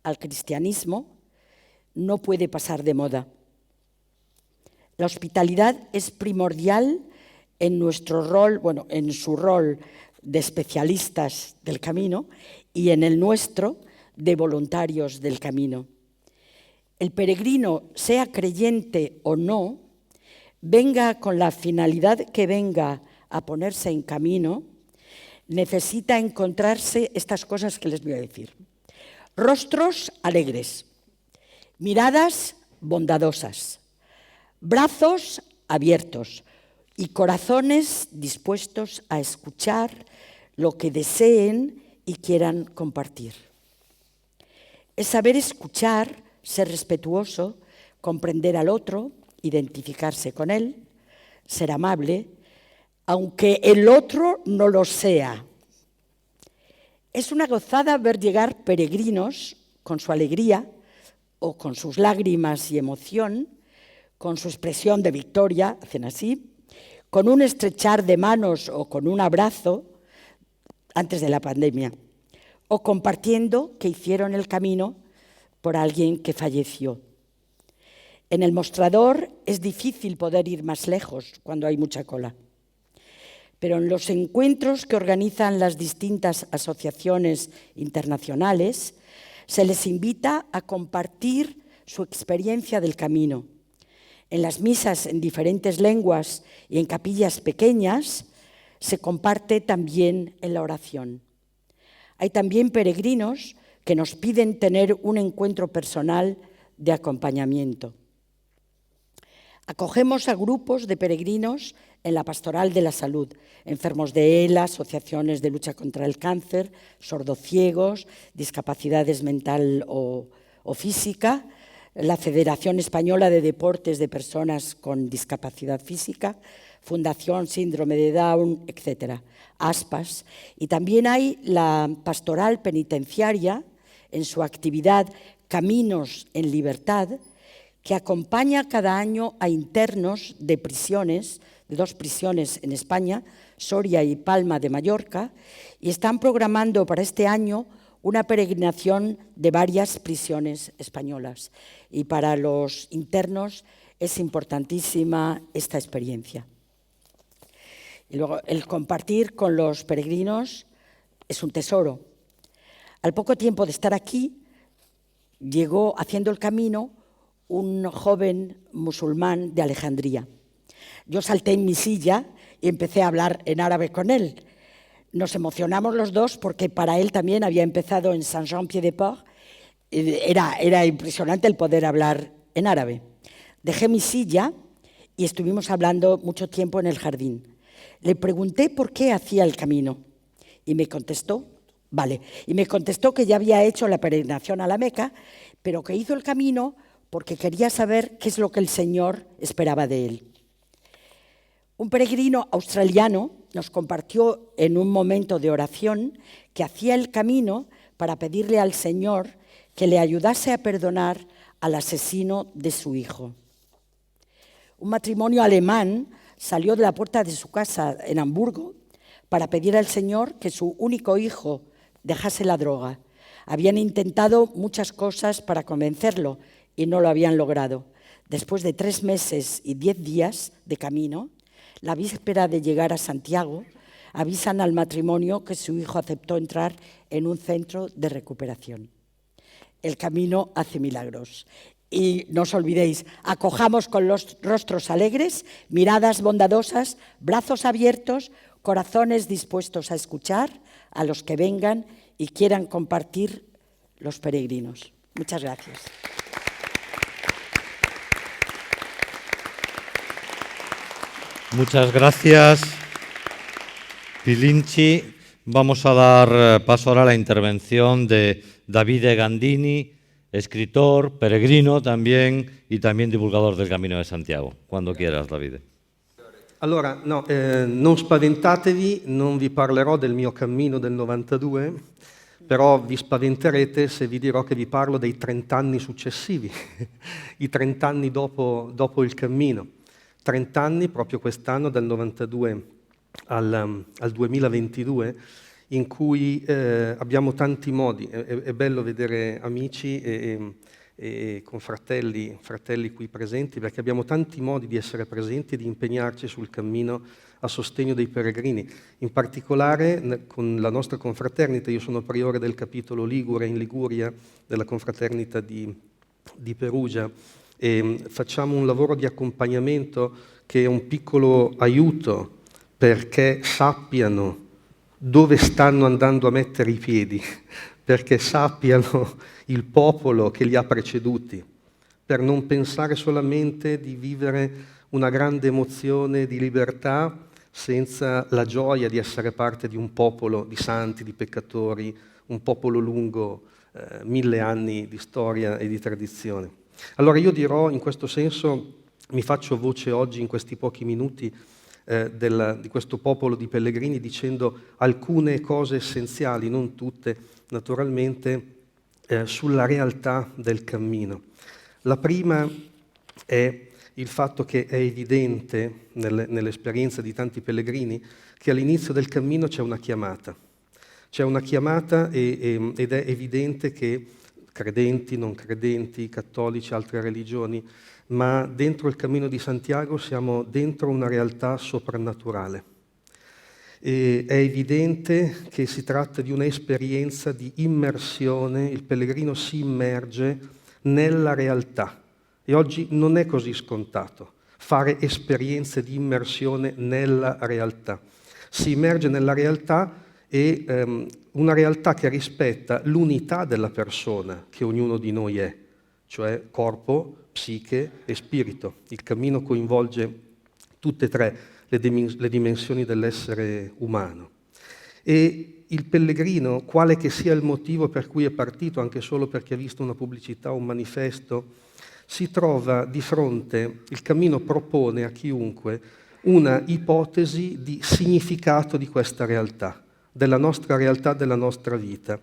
al cristianismo, no puede pasar de moda. La hospitalidad es primordial en nuestro rol, bueno, en su rol de especialistas del camino y en el nuestro de voluntarios del camino. El peregrino, sea creyente o no, venga con la finalidad que venga a ponerse en camino, necesita encontrarse estas cosas que les voy a decir. Rostros alegres, miradas bondadosas, brazos abiertos y corazones dispuestos a escuchar lo que deseen y quieran compartir. Es saber escuchar, ser respetuoso, comprender al otro, identificarse con él, ser amable, aunque el otro no lo sea. Es una gozada ver llegar peregrinos con su alegría o con sus lágrimas y emoción, con su expresión de victoria, hacen así, con un estrechar de manos o con un abrazo antes de la pandemia, o compartiendo que hicieron el camino por alguien que falleció. En el mostrador es difícil poder ir más lejos cuando hay mucha cola, pero en los encuentros que organizan las distintas asociaciones internacionales se les invita a compartir su experiencia del camino. En las misas en diferentes lenguas y en capillas pequeñas se comparte también en la oración. Hay también peregrinos que nos piden tener un encuentro personal de acompañamiento. Acogemos a grupos de peregrinos en la pastoral de la salud, enfermos de ELA, asociaciones de lucha contra el cáncer, sordociegos, discapacidades mental o física, la Federación Española de Deportes de Personas con Discapacidad Física, Fundación Síndrome de Down, etc., ASPAS. Y también hay la pastoral penitenciaria en su actividad Caminos en Libertad, que acompaña cada año a internos de prisiones, de 2 prisiones en España, Soria y Palma de Mallorca, y están programando para este año una peregrinación de varias prisiones españolas. Y para los internos es importantísima esta experiencia. Y luego el compartir con los peregrinos es un tesoro. Al poco tiempo de estar aquí, llegó haciendo el camino un joven musulmán de Alejandría. Yo salté en mi silla y empecé a hablar en árabe con él. Nos emocionamos los dos porque para él también había empezado en Saint-Jean-Pied-de-Port. Era impresionante el poder hablar en árabe. Dejé mi silla y estuvimos hablando mucho tiempo en el jardín. Le pregunté por qué hacía el camino y me contestó, que ya había hecho la peregrinación a la Meca, pero que hizo el camino porque quería saber qué es lo que el Señor esperaba de él. Un peregrino australiano nos compartió en un momento de oración que hacía el camino para pedirle al Señor que le ayudase a perdonar al asesino de su hijo. Un matrimonio alemán salió de la puerta de su casa en Hamburgo para pedir al Señor que su único hijo dejase la droga. Habían intentado muchas cosas para convencerlo y no lo habían logrado. Después de 3 meses y 10 días de camino, la víspera de llegar a Santiago, avisan al matrimonio que su hijo aceptó entrar en un centro de recuperación. El camino hace milagros. Y no os olvidéis, acojamos con los rostros alegres, miradas bondadosas, brazos abiertos, corazones dispuestos a escuchar a los que vengan y quieran compartir los peregrinos. Muchas gracias. Muchas gracias, Pilinchi. Vamos a dar paso ahora a la intervención de Davide Gandini, escritor, peregrino también y también divulgador del Camino de Santiago. Quando quieras, Davide. Allora, no, non spaventatevi, non vi parlerò del mio cammino del 92, però vi spaventerete se vi dirò che vi parlo dei 30 anni successivi, i 30 anni dopo il cammino. 30 anni proprio quest'anno, dal 92 al 2022, in cui abbiamo tanti modi. È bello vedere amici e confratelli qui presenti, perché abbiamo tanti modi di essere presenti e di impegnarci sul cammino a sostegno dei peregrini. In particolare con la nostra confraternita, io sono priore del capitolo Ligure in Liguria, della confraternita di Perugia, e facciamo un lavoro di accompagnamento che è un piccolo aiuto perché sappiano dove stanno andando a mettere i piedi, perché sappiano il popolo che li ha preceduti, per non pensare solamente di vivere una grande emozione di libertà senza la gioia di essere parte di un popolo di santi, di peccatori, un popolo lungo 1000 anni di storia e di tradizione. Allora io dirò, in questo senso, mi faccio voce oggi in questi pochi minuti di questo popolo di pellegrini, dicendo alcune cose essenziali, non tutte naturalmente, sulla realtà del cammino. La prima è il fatto che è evidente nell'esperienza di tanti pellegrini che all'inizio del cammino c'è una chiamata. C'è una chiamata ed è evidente che credenti, non credenti, cattolici, altre religioni, ma dentro il Cammino di Santiago siamo dentro una realtà soprannaturale. E è evidente che si tratta di un'esperienza di immersione, il pellegrino si immerge nella realtà. E oggi non è così scontato fare esperienze di immersione nella realtà. Si immerge nella realtà e una realtà che rispetta l'unità della persona che ognuno di noi è, cioè corpo, psiche e spirito. Il cammino coinvolge tutte e tre le dimensioni dell'essere umano. E il pellegrino, quale che sia il motivo per cui è partito, anche solo perché ha visto una pubblicità, un manifesto, si trova di fronte, il cammino propone a chiunque una ipotesi di significato di questa realtà, della nostra vita.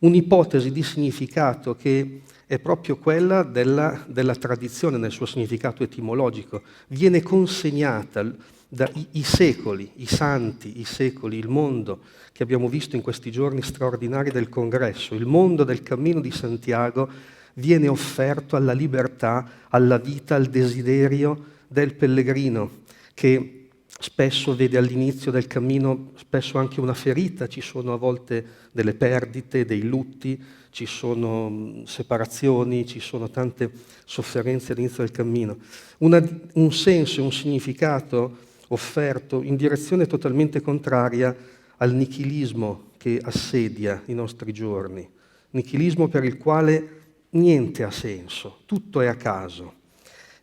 Un'ipotesi di significato che è proprio quella della tradizione nel suo significato etimologico. Viene consegnata dai secoli, i santi, i secoli, il mondo che abbiamo visto in questi giorni straordinari del congresso, il mondo del Cammino di Santiago viene offerto alla libertà, alla vita, al desiderio del pellegrino che spesso vede all'inizio del cammino spesso anche una ferita, ci sono a volte delle perdite, dei lutti, ci sono separazioni, ci sono tante sofferenze all'inizio del cammino. Un senso e un significato offerto in direzione totalmente contraria al nichilismo che assedia i nostri giorni, nichilismo per il quale niente ha senso, tutto è a caso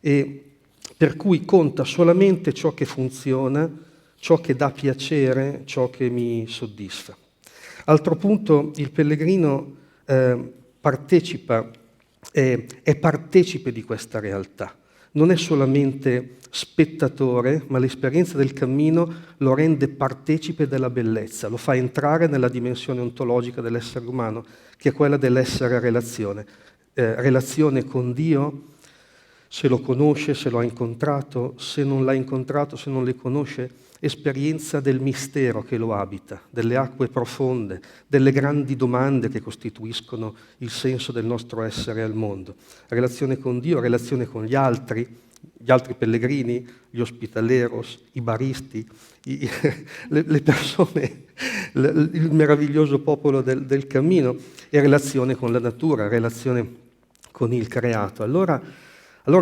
e per cui conta solamente ciò che funziona, ciò che dà piacere, ciò che mi soddisfa. Altro punto, il pellegrino partecipa, è partecipe di questa realtà, non è solamente spettatore, ma l'esperienza del cammino lo rende partecipe della bellezza, lo fa entrare nella dimensione ontologica dell'essere umano, che è quella dell'essere relazione con Dio, se lo conosce, se lo ha incontrato, se non l'ha incontrato, se non le conosce, esperienza del mistero che lo abita, delle acque profonde, delle grandi domande che costituiscono il senso del nostro essere al mondo. Relazione con Dio, relazione con gli altri pellegrini, gli ospitaleros, i baristi, le persone, il meraviglioso popolo del cammino, e relazione con la natura, relazione con il creato. Allora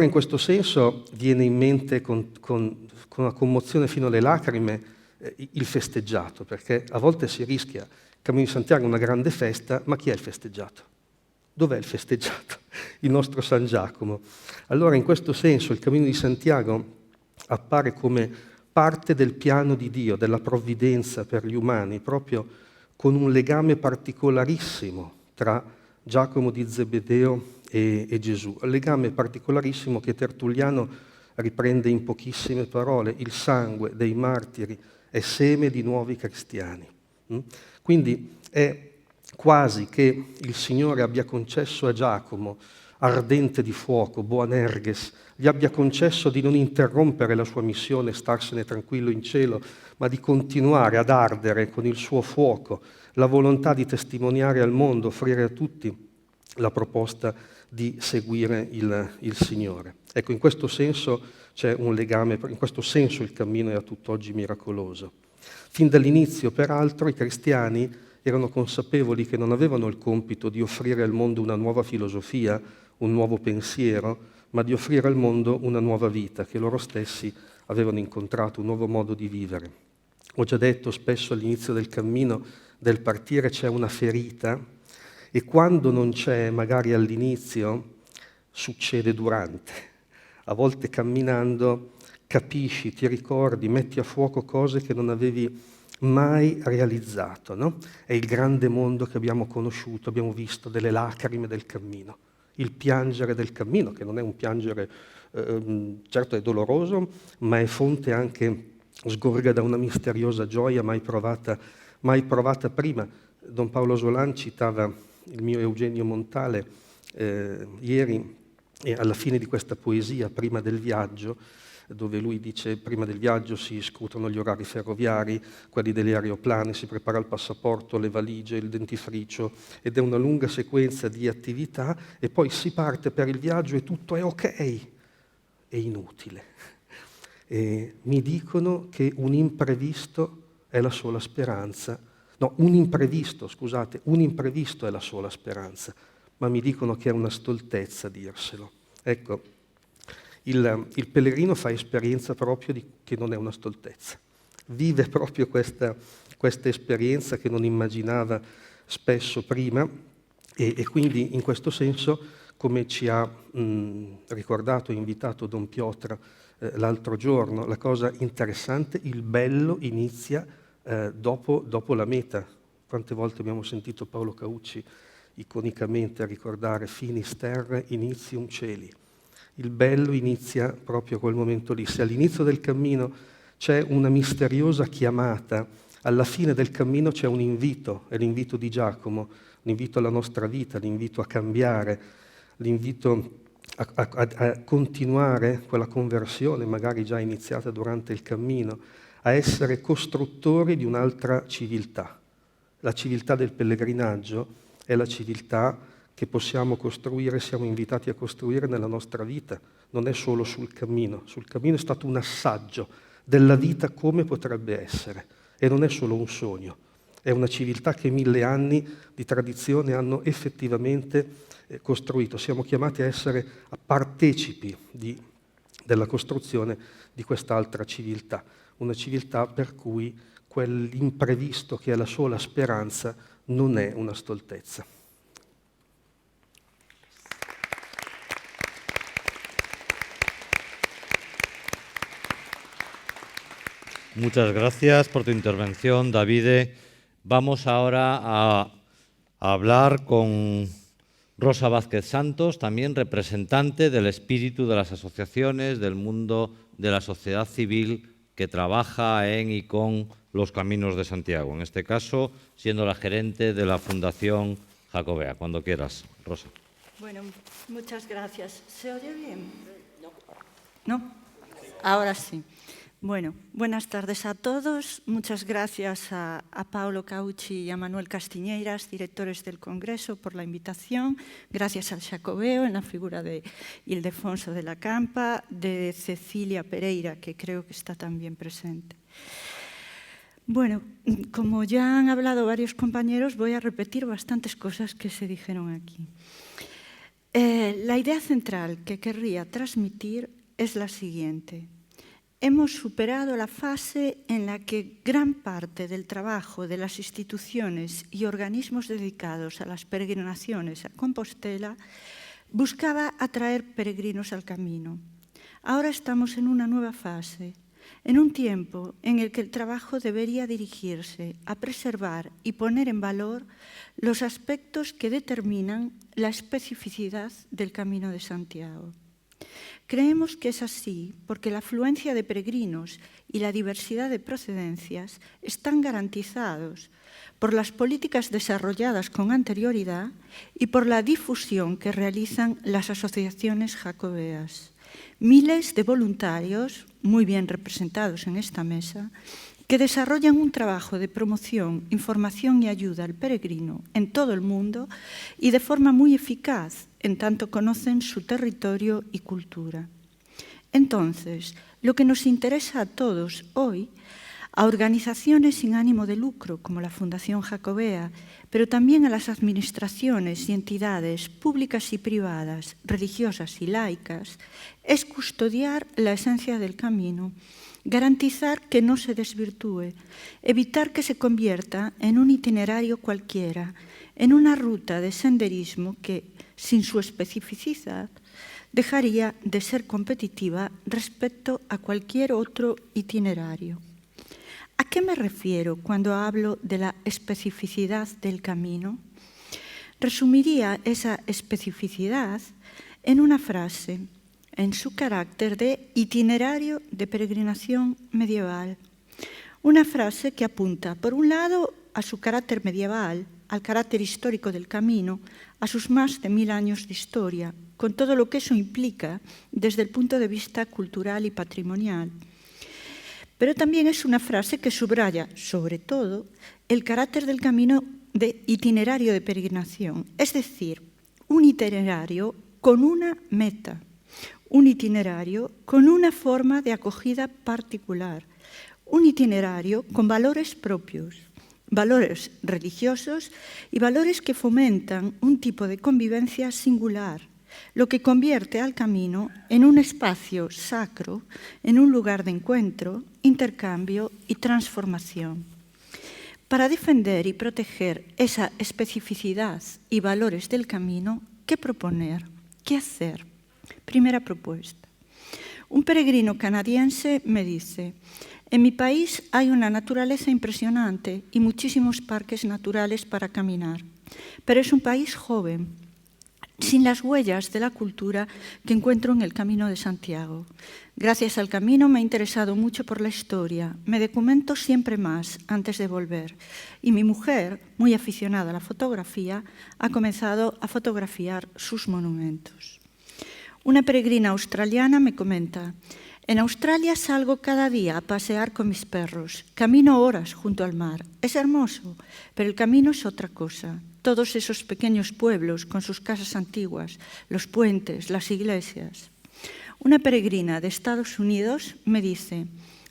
in questo senso viene in mente con una commozione fino alle lacrime il festeggiato, perché a volte si rischia, il Cammino di Santiago è una grande festa, ma chi è il festeggiato? Dov'è il festeggiato? Il nostro San Giacomo. Allora in questo senso il Cammino di Santiago appare come parte del piano di Dio, della provvidenza per gli umani, proprio con un legame particolarissimo tra Giacomo di Zebedeo e Gesù. Un legame particolarissimo che Tertulliano riprende in pochissime parole: il sangue dei martiri è seme di nuovi cristiani. Quindi è quasi che il Signore abbia concesso a Giacomo, ardente di fuoco, Boanerges, gli abbia concesso di non interrompere la sua missione, starsene tranquillo in cielo, ma di continuare ad ardere con il suo fuoco la volontà di testimoniare al mondo, offrire a tutti la proposta di seguire il Signore. Ecco, in questo senso c'è un legame, in questo senso il cammino è a tutt'oggi miracoloso. Fin dall'inizio, peraltro, i cristiani erano consapevoli che non avevano il compito di offrire al mondo una nuova filosofia, un nuovo pensiero, ma di offrire al mondo una nuova vita che loro stessi avevano incontrato, un nuovo modo di vivere. Ho già detto spesso all'inizio del cammino, del partire c'è una ferita, e quando non c'è, magari all'inizio, succede durante. A volte camminando capisci, ti ricordi, metti a fuoco cose che non avevi mai realizzato, no? È il grande mondo che abbiamo conosciuto, abbiamo visto delle lacrime del cammino, il piangere del cammino, che non è un piangere, certo è doloroso, ma è fonte anche, sgorga da una misteriosa gioia mai provata prima. Don Paolo Solan citava il mio Eugenio Montale ieri, e alla fine di questa poesia, prima del viaggio, dove lui dice: prima del viaggio si scrutano gli orari ferroviari, quelli degli aeroplani, si prepara il passaporto, le valigie, il dentifricio, ed è una lunga sequenza di attività, e poi si parte per il viaggio e tutto è ok, è inutile. E mi dicono che un imprevisto è la sola speranza. No, un imprevisto è la sola speranza, ma mi dicono che è una stoltezza dirselo. Ecco, il pellegrino fa esperienza proprio che non è una stoltezza. Vive proprio questa esperienza che non immaginava spesso prima, e quindi in questo senso, come ci ha ricordato e invitato Don Piotr l'altro giorno, la cosa interessante, il bello inizia dopo la meta. Quante volte abbiamo sentito Paolo Caucci iconicamente ricordare: finis terrae, initium celi. Il bello inizia proprio a quel momento lì. Se all'inizio del cammino c'è una misteriosa chiamata, alla fine del cammino c'è un invito, è l'invito di Giacomo, l'invito alla nostra vita, l'invito a cambiare, l'invito a continuare quella conversione magari già iniziata durante il cammino, a essere costruttori di un'altra civiltà. La civiltà del pellegrinaggio è la civiltà che possiamo costruire, siamo invitati a costruire nella nostra vita. Non è solo sul cammino è stato un assaggio della vita come potrebbe essere, e non è solo un sogno, è una civiltà che 1000 anni di tradizione hanno effettivamente costruito. Siamo chiamati a essere partecipi della costruzione di quest'altra civiltà, una civiltà per cui quell'imprevisto che è la sola speranza non è una stoltezza. Muchas gracias por tu intervención, Davide. Vamos ahora a hablar con Rosa Vázquez Santos, también representante del espíritu de las asociaciones, del mundo de la sociedad civil que trabaja en y con los Caminos de Santiago. En este caso, siendo la gerente de la Fundación Jacobea. Cuando quieras, Rosa. Bueno, muchas gracias. ¿Se oye bien? ¿No? Ahora sí. Bueno, buenas tardes a todos. Muchas gracias a Paulo Cauchi y a Manuel Castiñeiras, directores del Congreso, por la invitación. Gracias al Xacobeo, en la figura de Ildefonso de la Campa, de Cecilia Pereira, que creo que está también presente. Bueno, como ya han hablado varios compañeros, voy a repetir bastantes cosas que se dijeron aquí. La idea central que querría transmitir es la siguiente. Hemos superado la fase en la que gran parte del trabajo de las instituciones y organismos dedicados a las peregrinaciones a Compostela buscaba atraer peregrinos al camino. Ahora estamos en una nueva fase, en un tiempo en el que el trabajo debería dirigirse a preservar y poner en valor los aspectos que determinan la especificidad del Camino de Santiago. Creemos que es así porque la afluencia de peregrinos y la diversidad de procedencias están garantizados por las políticas desarrolladas con anterioridad y por la difusión que realizan las asociaciones jacobeas. Miles de voluntarios, muy bien representados en esta mesa, que desarrollan un trabajo de promoción, información y ayuda al peregrino en todo el mundo y de forma muy eficaz, en tanto conocen su territorio y cultura. Entonces, lo que nos interesa a todos hoy, a organizaciones sin ánimo de lucro como la Fundación Jacobea, pero también a las administraciones y entidades públicas y privadas, religiosas y laicas, es custodiar la esencia del camino, garantizar que no se desvirtúe, evitar que se convierta en un itinerario cualquiera, en una ruta de senderismo que, sin su especificidad, dejaría de ser competitiva respecto a cualquier otro itinerario. ¿A qué me refiero cuando hablo de la especificidad del camino? Resumiría esa especificidad en una frase, en su carácter de itinerario de peregrinación medieval. Una frase que apunta, por un lado, a su carácter medieval, al carácter histórico del camino, a sus más de 1000 años de historia, con todo lo que eso implica desde el punto de vista cultural y patrimonial. Pero también es una frase que subraya, sobre todo, el carácter del camino de itinerario de peregrinación, es decir, un itinerario con una meta, un itinerario con una forma de acogida particular, un itinerario con valores propios, valores religiosos y valores que fomentan un tipo de convivencia singular, lo que convierte al camino en un espacio sacro, en un lugar de encuentro, intercambio y transformación. Para defender y proteger esa especificidad y valores del camino, ¿qué proponer? ¿Qué hacer? Primera propuesta. Un peregrino canadiense me dice: en mi país hay una naturaleza impresionante y muchísimos parques naturales para caminar, pero es un país joven, sin las huellas de la cultura que encuentro en el Camino de Santiago. Gracias al camino me he interesado mucho por la historia, me documento siempre más antes de volver. Y mi mujer, muy aficionada a la fotografía, ha comenzado a fotografiar sus monumentos. Una peregrina australiana me comenta: en Australia salgo cada día a pasear con mis perros, camino horas junto al mar. Es hermoso, pero el camino es otra cosa. Todos esos pequeños pueblos con sus casas antiguas, los puentes, las iglesias. Una peregrina de Estados Unidos me dice: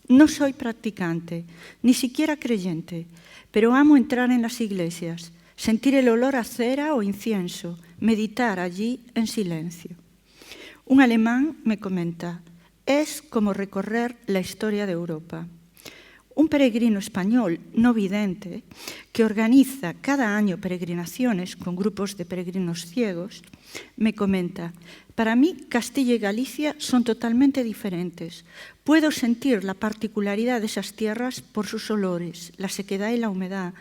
no soy practicante, ni siquiera creyente, pero amo entrar en las iglesias, sentir el olor a cera o incienso, meditar allí en silencio. Un alemán me comenta: es como recorrer la historia de Europa. Un peregrino español no vidente que organiza cada año peregrinaciones con grupos de peregrinos ciegos me comenta: para mí Castilla y Galicia son totalmente diferentes. Puedo sentir la particularidad de esas tierras por sus olores, la sequedad y la humedad,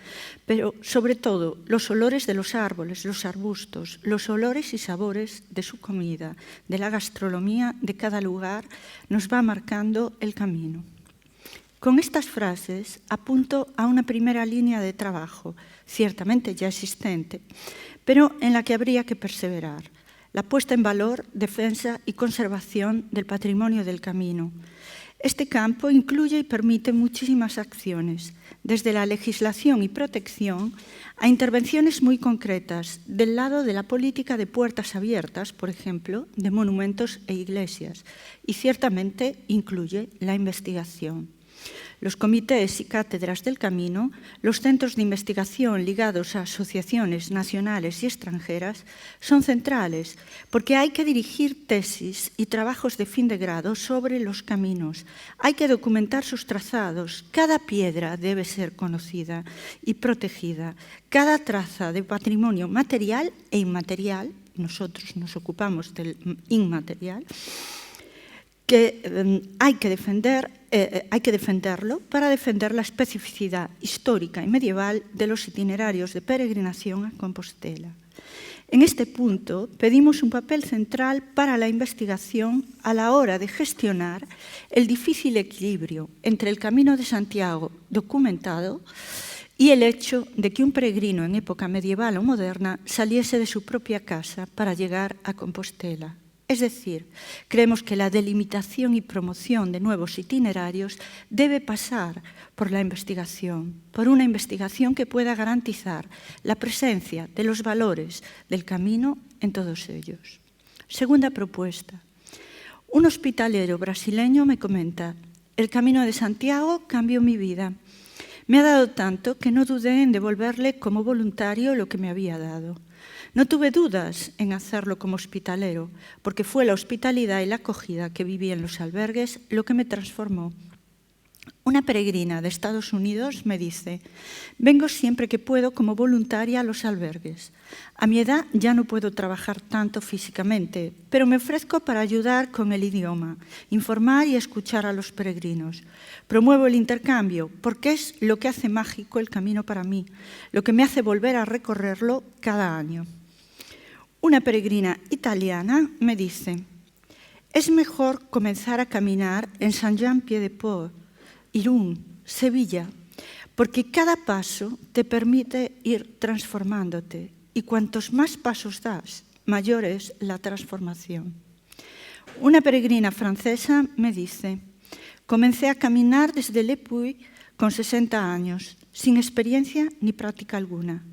pero sobre todo los olores de los árboles, los arbustos, los olores y sabores de su comida, de la gastronomía de cada lugar, nos va marcando el camino. Con estas frases apunto a una primera línea de trabajo, ciertamente ya existente, pero en la que habría que perseverar. la puesta en valor, defensa y conservación del patrimonio del camino. Este campo incluye y permite muchísimas acciones, desde la legislación y protección a intervenciones muy concretas del lado de la política de puertas abiertas, por ejemplo, de monumentos e iglesias, y ciertamente incluye la investigación. Los comités y cátedras del camino, los centros de investigación ligados a asociaciones nacionales y extranjeras son centrales porque hay que dirigir tesis y trabajos de fin de grado sobre los caminos. Hay que documentar sus trazados. Cada piedra debe ser conocida y protegida. Cada traza de patrimonio material e inmaterial, nosotros nos ocupamos del inmaterial, que hay que defenderlo para defender la especificidad histórica y medieval de los itinerarios de peregrinación a Compostela. En este punto pedimos un papel central para la investigación a la hora de gestionar el difícil equilibrio entre el Camino de Santiago documentado y el hecho de que un peregrino en época medieval o moderna saliese de su propia casa para llegar a Compostela. Es decir, creemos que la delimitación y promoción de nuevos itinerarios debe pasar por la investigación, por una investigación que pueda garantizar la presencia de los valores del camino en todos ellos. Segunda propuesta. Un hospitalero brasileño me comenta: el Camino de Santiago cambió mi vida. Me ha dado tanto que no dudé en devolverle como voluntario lo que me había dado. No tuve dudas en hacerlo como hospitalero, porque fue la hospitalidad y la acogida que viví en los albergues lo que me transformó. Una peregrina de Estados Unidos me dice: vengo siempre que puedo como voluntaria a los albergues. A mi edad ya no puedo trabajar tanto físicamente, pero me ofrezco para ayudar con el idioma, informar y escuchar a los peregrinos. Promuevo el intercambio porque es lo que hace mágico el camino para mí, lo que me hace volver a recorrerlo cada año. Una peregrina italiana me dice: es mejor comenzar a caminar en Saint-Jean-Pied-de-Port, Irún, Sevilla, porque cada paso te permite ir transformándote y cuantos más pasos das, mayor es la transformación. Una peregrina francesa me dice: comencé a caminar desde Le Puy con 60 años, sin experiencia ni práctica alguna.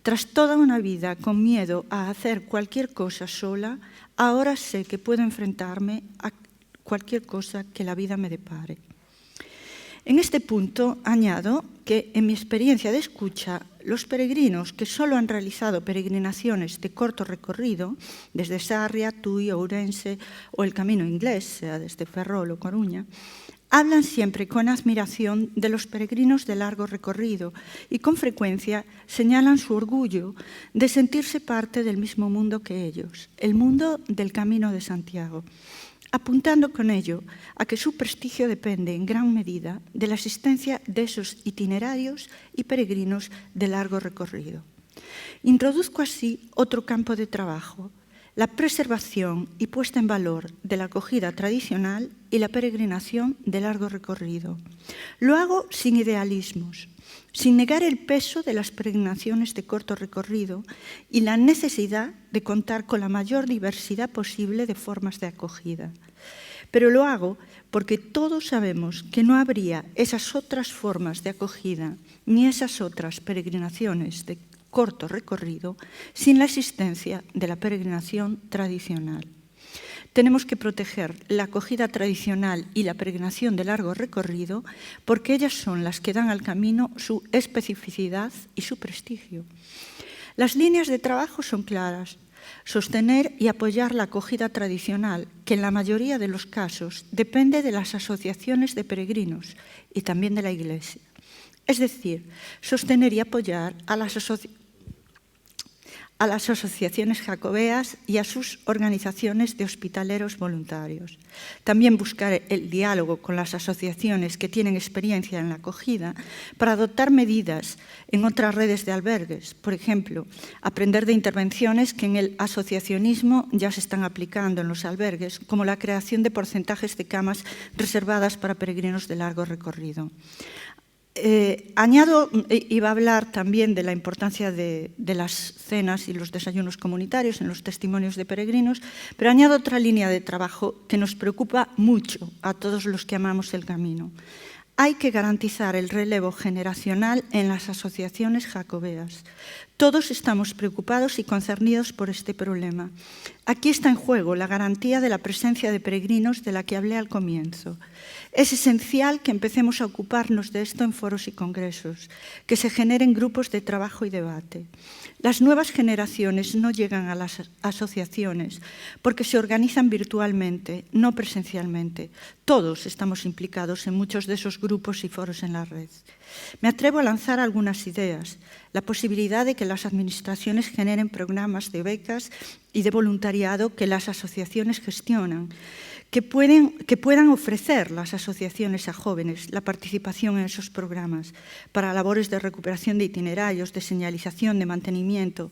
Tras toda una vida con miedo a hacer cualquier cosa sola, ahora sé que puedo enfrentarme a cualquier cosa que la vida me depare. En este punto añado que, en mi experiencia de escucha, los peregrinos que solo han realizado peregrinaciones de corto recorrido, desde Sarria, Tui, Ourense o el Camino Inglés, sea desde Ferrol o Coruña, hablan siempre con admiración de los peregrinos de largo recorrido y con frecuencia señalan su orgullo de sentirse parte del mismo mundo que ellos, el mundo del Camino de Santiago, apuntando con ello a que su prestigio depende en gran medida de la existencia de esos itinerarios y peregrinos de largo recorrido. Introduzco así otro campo de trabajo: la preservación y puesta en valor de la acogida tradicional y la peregrinación de largo recorrido. Lo hago sin idealismos, sin negar el peso de las peregrinaciones de corto recorrido y la necesidad de contar con la mayor diversidad posible de formas de acogida. Pero lo hago porque todos sabemos que no habría esas otras formas de acogida ni esas otras peregrinaciones de corto recorrido sin la existencia de la peregrinación tradicional. Tenemos que proteger la acogida tradicional y la peregrinación de largo recorrido porque ellas son las que dan al camino su especificidad y su prestigio. Las líneas de trabajo son claras: sostener y apoyar la acogida tradicional, que en la mayoría de los casos depende de las asociaciones de peregrinos y también de la Iglesia. Es decir, sostener y apoyar a las asociaciones jacobeas y a sus organizaciones de hospitaleros voluntarios. También buscar el diálogo con las asociaciones que tienen experiencia en la acogida para adoptar medidas en otras redes de albergues. Por ejemplo, aprender de intervenciones que en el asociacionismo ya se están aplicando en los albergues, como la creación de porcentajes de camas reservadas para peregrinos de largo recorrido. Iba a hablar también de la importancia de las cenas y los desayunos comunitarios en los testimonios de peregrinos, pero añado otra línea de trabajo que nos preocupa mucho a todos los que amamos el camino. Hay que garantizar el relevo generacional en las asociaciones jacobeas. Todos estamos preocupados y concernidos por este problema. Aquí está en juego la garantía de la presencia de peregrinos de la que hablé al comienzo. Es esencial que empecemos a ocuparnos de esto en foros y congresos, que se generen grupos de trabajo y debate. Las nuevas generaciones no llegan a las asociaciones porque se organizan virtualmente, no presencialmente. Todos estamos implicados en muchos de esos grupos y foros en la red. Me atrevo a lanzar algunas ideas. La posibilidad de que las administraciones generen programas de becas y de voluntariado que las asociaciones gestionan, que puedan ofrecer las asociaciones a jóvenes la participación en esos programas para labores de recuperación de itinerarios, de señalización, de mantenimiento,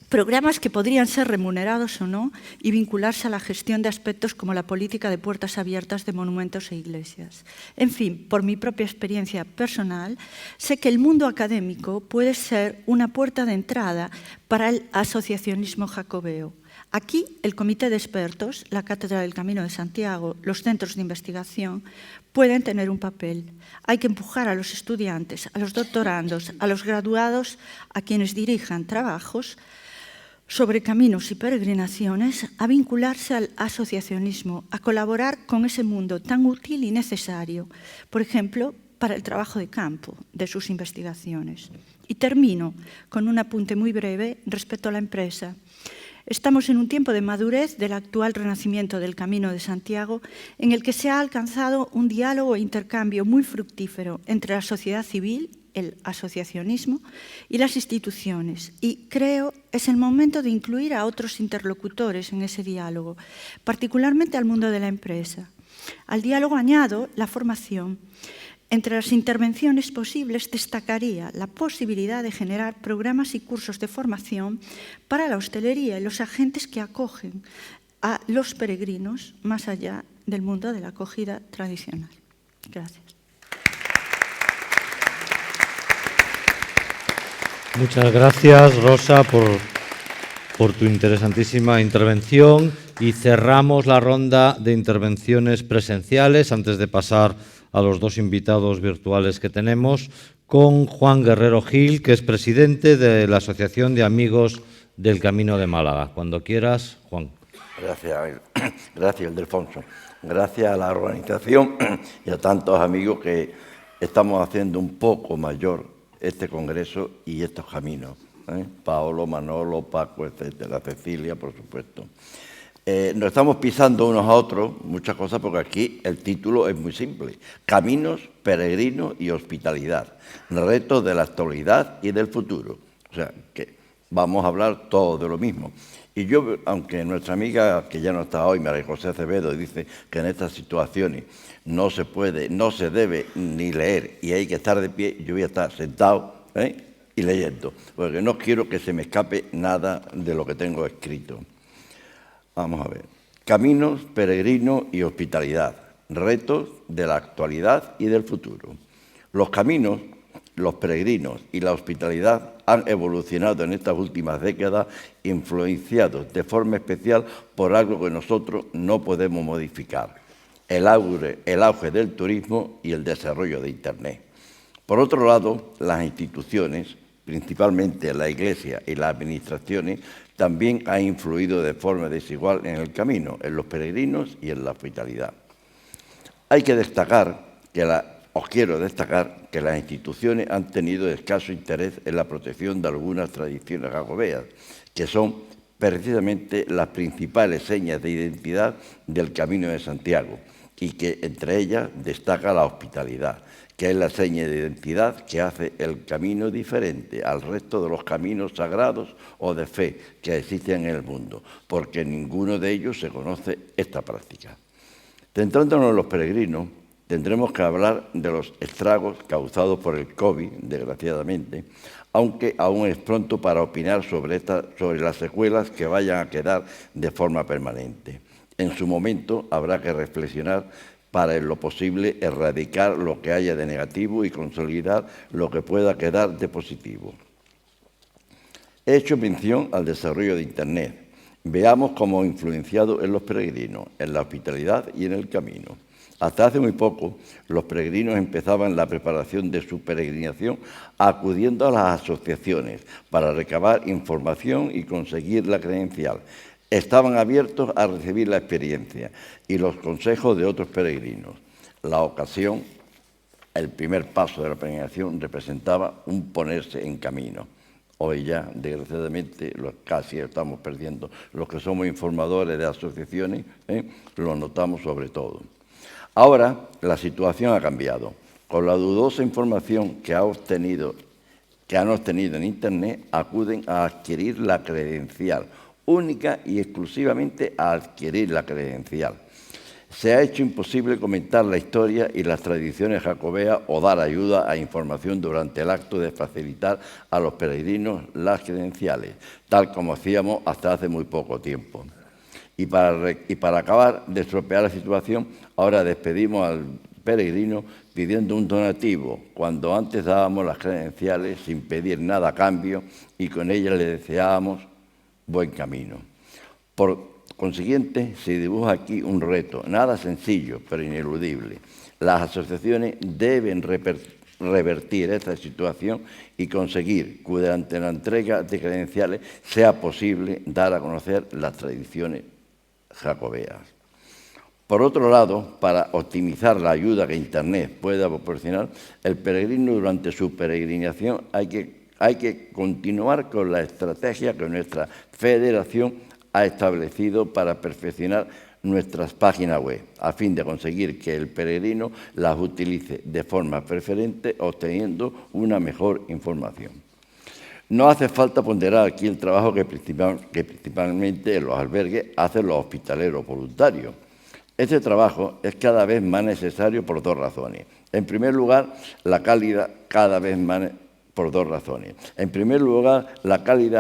programas que podrían ser remunerados o no y vincularse a la gestión de aspectos como la política de puertas abiertas de monumentos e iglesias. En fin, por mi propia experiencia personal, sé que el mundo académico puede ser una puerta de entrada para el asociacionismo jacobeo. Aquí, el Comité de Expertos, la Cátedra del Camino de Santiago, los centros de investigación, pueden tener un papel. Hay que empujar a los estudiantes, a los doctorandos, a los graduados, a quienes dirijan trabajos sobre caminos y peregrinaciones, a vincularse al asociacionismo, a colaborar con ese mundo tan útil y necesario, por ejemplo, para el trabajo de campo de sus investigaciones. Y termino con un apunte muy breve respecto a la empresa. Estamos en un tiempo de madurez del actual renacimiento del Camino de Santiago, en el que se ha alcanzado un diálogo e intercambio muy fructífero entre la sociedad civil, el asociacionismo y las instituciones. Y creo es el momento de incluir a otros interlocutores en ese diálogo, particularmente al mundo de la empresa. Al diálogo añado la formación. Entre las intervenciones posibles destacaría la posibilidad de generar programas y cursos de formación para la hostelería y los agentes que acogen a los peregrinos más allá del mundo de la acogida tradicional. Gracias. Muchas gracias, Rosa, por tu interesantísima intervención, y cerramos la ronda de intervenciones presenciales antes de pasar a los dos invitados virtuales que tenemos, con Juan Guerrero Gil, que es presidente de la Asociación de Amigos del Camino de Málaga. Cuando quieras, Juan. Gracias, Ildefonso. Gracias a la organización y a tantos amigos que estamos haciendo un poco mayor este congreso y estos caminos. Paolo, Manolo, Paco, etcétera, Cecilia, por supuesto. Nos estamos pisando unos a otros muchas cosas porque aquí el título es muy simple. Caminos, peregrinos y hospitalidad. Retos de la actualidad y del futuro. O sea, que vamos a hablar todos de lo mismo. Y yo, aunque nuestra amiga, que ya no está hoy, María José Acevedo, dice que en estas situaciones no se puede, no se debe ni leer y hay que estar de pie, yo voy a estar sentado y leyendo, porque no quiero que se me escape nada de lo que tengo escrito. Vamos a ver. Caminos, peregrinos y hospitalidad. Retos de la actualidad y del futuro. Los caminos, los peregrinos y la hospitalidad han evolucionado en estas últimas décadas, influenciados de forma especial por algo que nosotros no podemos modificar: el auge del turismo y el desarrollo de Internet. Por otro lado, las instituciones, principalmente la Iglesia y las administraciones, también han influido de forma desigual en el camino, en los peregrinos y en la hospitalidad. Hay que destacar quiero destacar que las instituciones han tenido escaso interés en la protección de algunas tradiciones jacobeas, que son precisamente las principales señas de identidad del Camino de Santiago, y que entre ellas destaca la hospitalidad, que es la seña de identidad que hace el camino diferente al resto de los caminos sagrados o de fe que existen en el mundo, porque en ninguno de ellos se conoce esta práctica. Centrándonos en los peregrinos, tendremos que hablar de los estragos causados por el COVID, desgraciadamente, aunque aún es pronto para opinar sobre las secuelas que vayan a quedar de forma permanente. En su momento habrá que reflexionar para en lo posible erradicar lo que haya de negativo y consolidar lo que pueda quedar de positivo. He hecho mención al desarrollo de Internet. Veamos cómo ha influenciado en los peregrinos, en la hospitalidad y en el camino. Hasta hace muy poco, los peregrinos empezaban la preparación de su peregrinación acudiendo a las asociaciones para recabar información y conseguir la credencial. Estaban abiertos a recibir la experiencia y los consejos de otros peregrinos. La ocasión, el primer paso de la peregrinación, representaba un ponerse en camino. Hoy ya, desgraciadamente, casi estamos perdiendo. Los que somos informadores de asociaciones, lo notamos sobre todo. Ahora, la situación ha cambiado. Con la dudosa información que han obtenido en Internet, acuden a adquirir la credencial, única y exclusivamente a adquirir la credencial. Se ha hecho imposible comentar la historia y las tradiciones jacobeas o dar ayuda a información durante el acto de facilitar a los peregrinos las credenciales, tal como hacíamos hasta hace muy poco tiempo. Y para acabar de estropear la situación, ahora despedimos al peregrino pidiendo un donativo, cuando antes dábamos las credenciales sin pedir nada a cambio y con ellas le deseábamos buen camino. Por consiguiente, se dibuja aquí un reto, nada sencillo, pero ineludible. Las asociaciones deben revertir esta situación y conseguir que durante la entrega de credenciales sea posible dar a conocer las tradiciones jacobeas. Por otro lado, para optimizar la ayuda que Internet pueda proporcionar, el peregrino durante su peregrinación hay que continuar con la estrategia que nuestra federación ha establecido para perfeccionar nuestras páginas web, a fin de conseguir que el peregrino las utilice de forma preferente, obteniendo una mejor información. No hace falta ponderar aquí el trabajo que principalmente en los albergues hacen los hospitaleros voluntarios. Este trabajo es cada vez más necesario por dos razones. En primer lugar, la cálida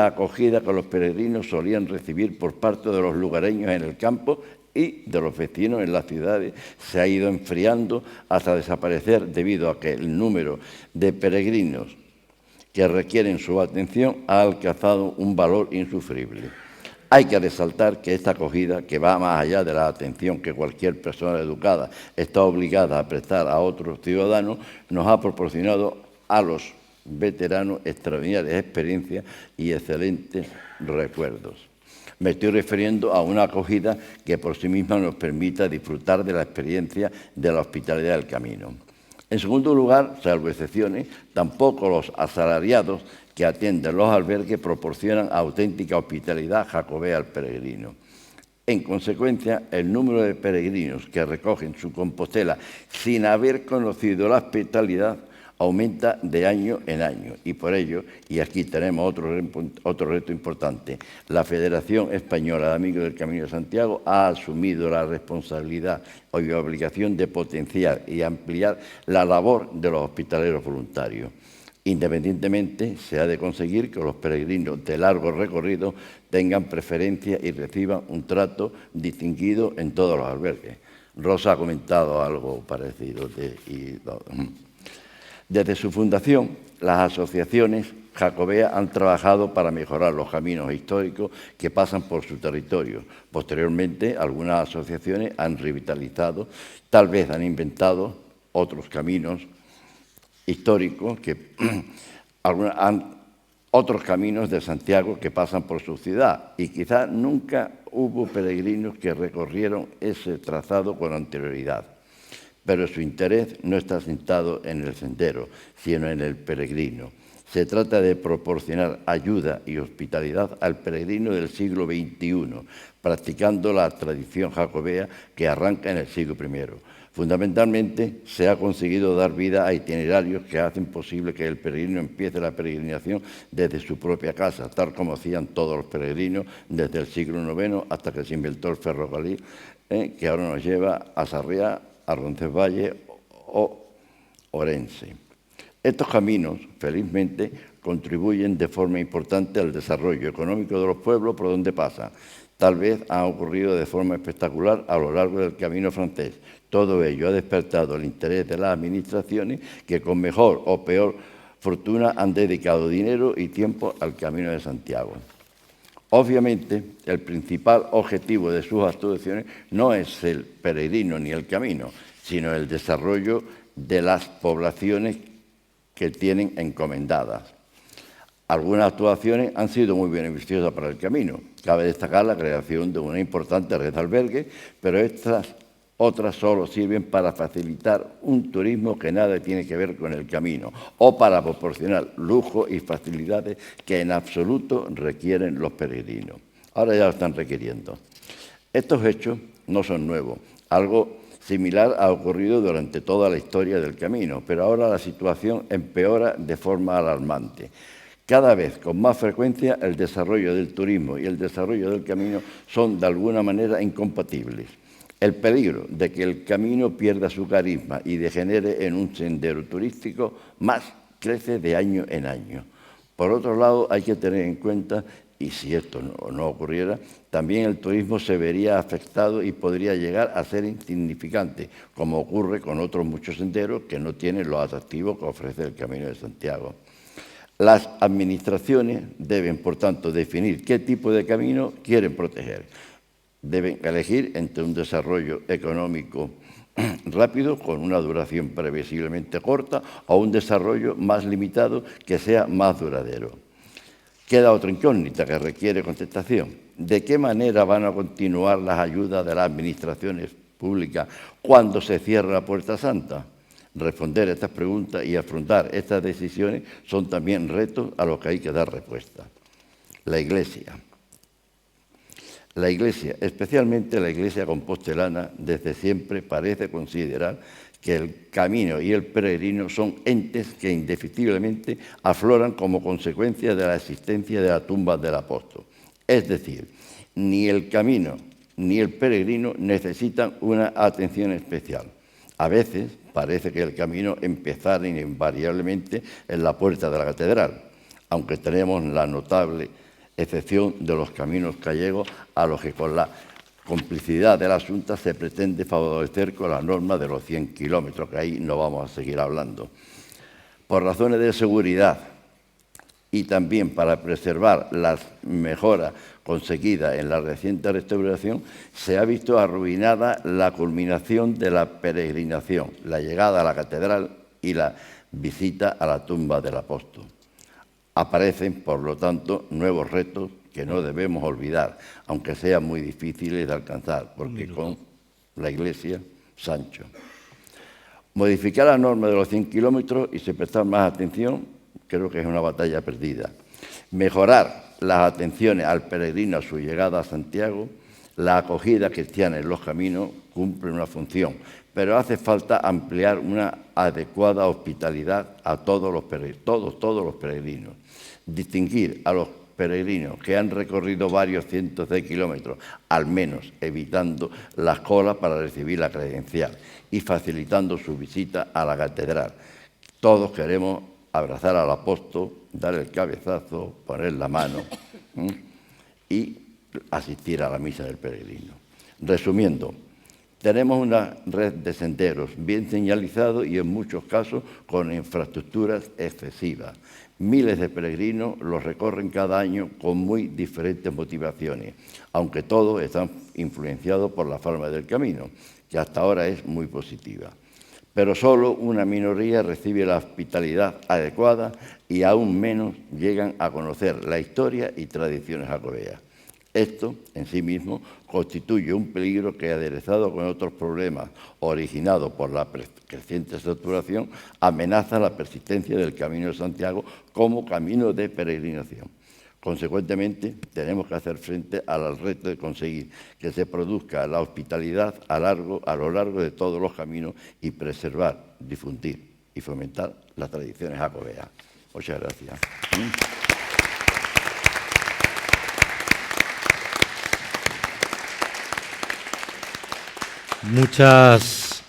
acogida que los peregrinos solían recibir por parte de los lugareños en el campo y de los vecinos en las ciudades se ha ido enfriando hasta desaparecer debido a que el número de peregrinos que requieren su atención ha alcanzado un valor insufrible. Hay que resaltar que esta acogida, que va más allá de la atención que cualquier persona educada está obligada a prestar a otros ciudadanos, nos ha proporcionado a los veteranos extraordinarias experiencias y excelentes recuerdos. Me estoy refiriendo a una acogida que por sí misma nos permita disfrutar de la experiencia de la hospitalidad del camino. En segundo lugar, salvo excepciones, tampoco los asalariados que atienden los albergues proporcionan auténtica hospitalidad jacobea al peregrino. En consecuencia, el número de peregrinos que recogen su Compostela sin haber conocido la hospitalidad aumenta de año en año y por ello, y aquí tenemos otro reto importante, la Federación Española de Amigos del Camino de Santiago ha asumido la responsabilidad y obligación de potenciar y ampliar la labor de los hospitaleros voluntarios. Independientemente, se ha de conseguir que los peregrinos de largo recorrido tengan preferencia y reciban un trato distinguido en todos los albergues. Rosa ha comentado algo parecido. Desde su fundación, las asociaciones jacobeas han trabajado para mejorar los caminos históricos que pasan por su territorio. Posteriormente, algunas asociaciones han revitalizado, tal vez han inventado otros caminos históricos, otros caminos de Santiago que pasan por su ciudad y quizá nunca hubo peregrinos que recorrieron ese trazado con anterioridad. Pero su interés no está sentado en el sendero, sino en el peregrino. Se trata de proporcionar ayuda y hospitalidad al peregrino del siglo XXI, practicando la tradición jacobea que arranca en el siglo I. Fundamentalmente, se ha conseguido dar vida a itinerarios que hacen posible que el peregrino empiece la peregrinación desde su propia casa, tal como hacían todos los peregrinos desde el siglo IX hasta que se inventó el ferrocarril, que ahora nos lleva a Sarriá, a Roncesvalles o Orense. Estos caminos, felizmente, contribuyen de forma importante al desarrollo económico de los pueblos por donde pasan. tal vez han ocurrido de forma espectacular a lo largo del camino francés. Todo ello ha despertado el interés de las administraciones que con mejor o peor fortuna han dedicado dinero y tiempo al Camino de Santiago. Obviamente, el principal objetivo de sus actuaciones no es el peregrino ni el camino, sino el desarrollo de las poblaciones que tienen encomendadas. Algunas actuaciones han sido muy beneficiosas para el camino. Cabe destacar la creación de una importante red de albergues, pero otras solo sirven para facilitar un turismo que nada tiene que ver con el camino o para proporcionar lujo y facilidades que en absoluto requieren los peregrinos. Ahora ya lo están requiriendo. Estos hechos no son nuevos. Algo similar ha ocurrido durante toda la historia del camino, pero ahora la situación empeora de forma alarmante. Cada vez con más frecuencia el desarrollo del turismo y el desarrollo del camino son de alguna manera incompatibles. El peligro de que el camino pierda su carisma y degenere en un sendero turístico más crece de año en año. Por otro lado, hay que tener en cuenta, y si esto no ocurriera, también el turismo se vería afectado y podría llegar a ser insignificante, como ocurre con otros muchos senderos que no tienen los atractivos que ofrece el Camino de Santiago. Las administraciones deben, por tanto, definir qué tipo de camino quieren proteger. Deben elegir entre un desarrollo económico rápido, con una duración previsiblemente corta, o un desarrollo más limitado que sea más duradero. Queda otra incógnita que requiere contestación. ¿De qué manera van a continuar las ayudas de las administraciones públicas cuando se cierra la Puerta Santa? Responder a estas preguntas y afrontar estas decisiones son también retos a los que hay que dar respuesta. La Iglesia, especialmente la Iglesia compostelana, desde siempre parece considerar que el camino y el peregrino son entes que indefectiblemente afloran como consecuencia de la existencia de la tumba del apóstol. Es decir, ni el camino ni el peregrino necesitan una atención especial. A veces parece que el camino empezara invariablemente en la puerta de la catedral, aunque tenemos la notable excepción de los caminos gallegos a los que con la complicidad de la Junta se pretende favorecer con la norma de los 100 kilómetros, que ahí no vamos a seguir hablando. Por razones de seguridad y también para preservar las mejoras conseguidas en la reciente restauración, se ha visto arruinada la culminación de la peregrinación, la llegada a la catedral y la visita a la tumba del apóstol. Aparecen, por lo tanto, nuevos retos que no debemos olvidar, aunque sean muy difíciles de alcanzar, porque con la Iglesia, Sancho. Modificar la norma de los 100 kilómetros y se prestar más atención, creo que es una batalla perdida. Mejorar las atenciones al peregrino a su llegada a Santiago, la acogida cristiana en los caminos cumple una función, pero hace falta ampliar una adecuada hospitalidad a todos los peregrinos. Distinguir a los peregrinos que han recorrido varios cientos de kilómetros, al menos evitando las colas para recibir la credencial y facilitando su visita a la catedral. Todos queremos abrazar al apóstol, dar el cabezazo, poner la mano y asistir a la misa del peregrino. Resumiendo, tenemos una red de senderos bien señalizados y en muchos casos con infraestructuras excesivas. Miles de peregrinos los recorren cada año con muy diferentes motivaciones, aunque todos están influenciados por la forma del camino, que hasta ahora es muy positiva. Pero solo una minoría recibe la hospitalidad adecuada y aún menos llegan a conocer la historia y tradiciones jacobeas. Esto, en sí mismo, constituye un peligro que, aderezado con otros problemas originados por la creciente saturación, amenaza la persistencia del Camino de Santiago como camino de peregrinación. Consecuentemente, tenemos que hacer frente al reto de conseguir que se produzca la hospitalidad a lo largo de todos los caminos y preservar, difundir y fomentar las tradiciones jacobeas. Muchas gracias.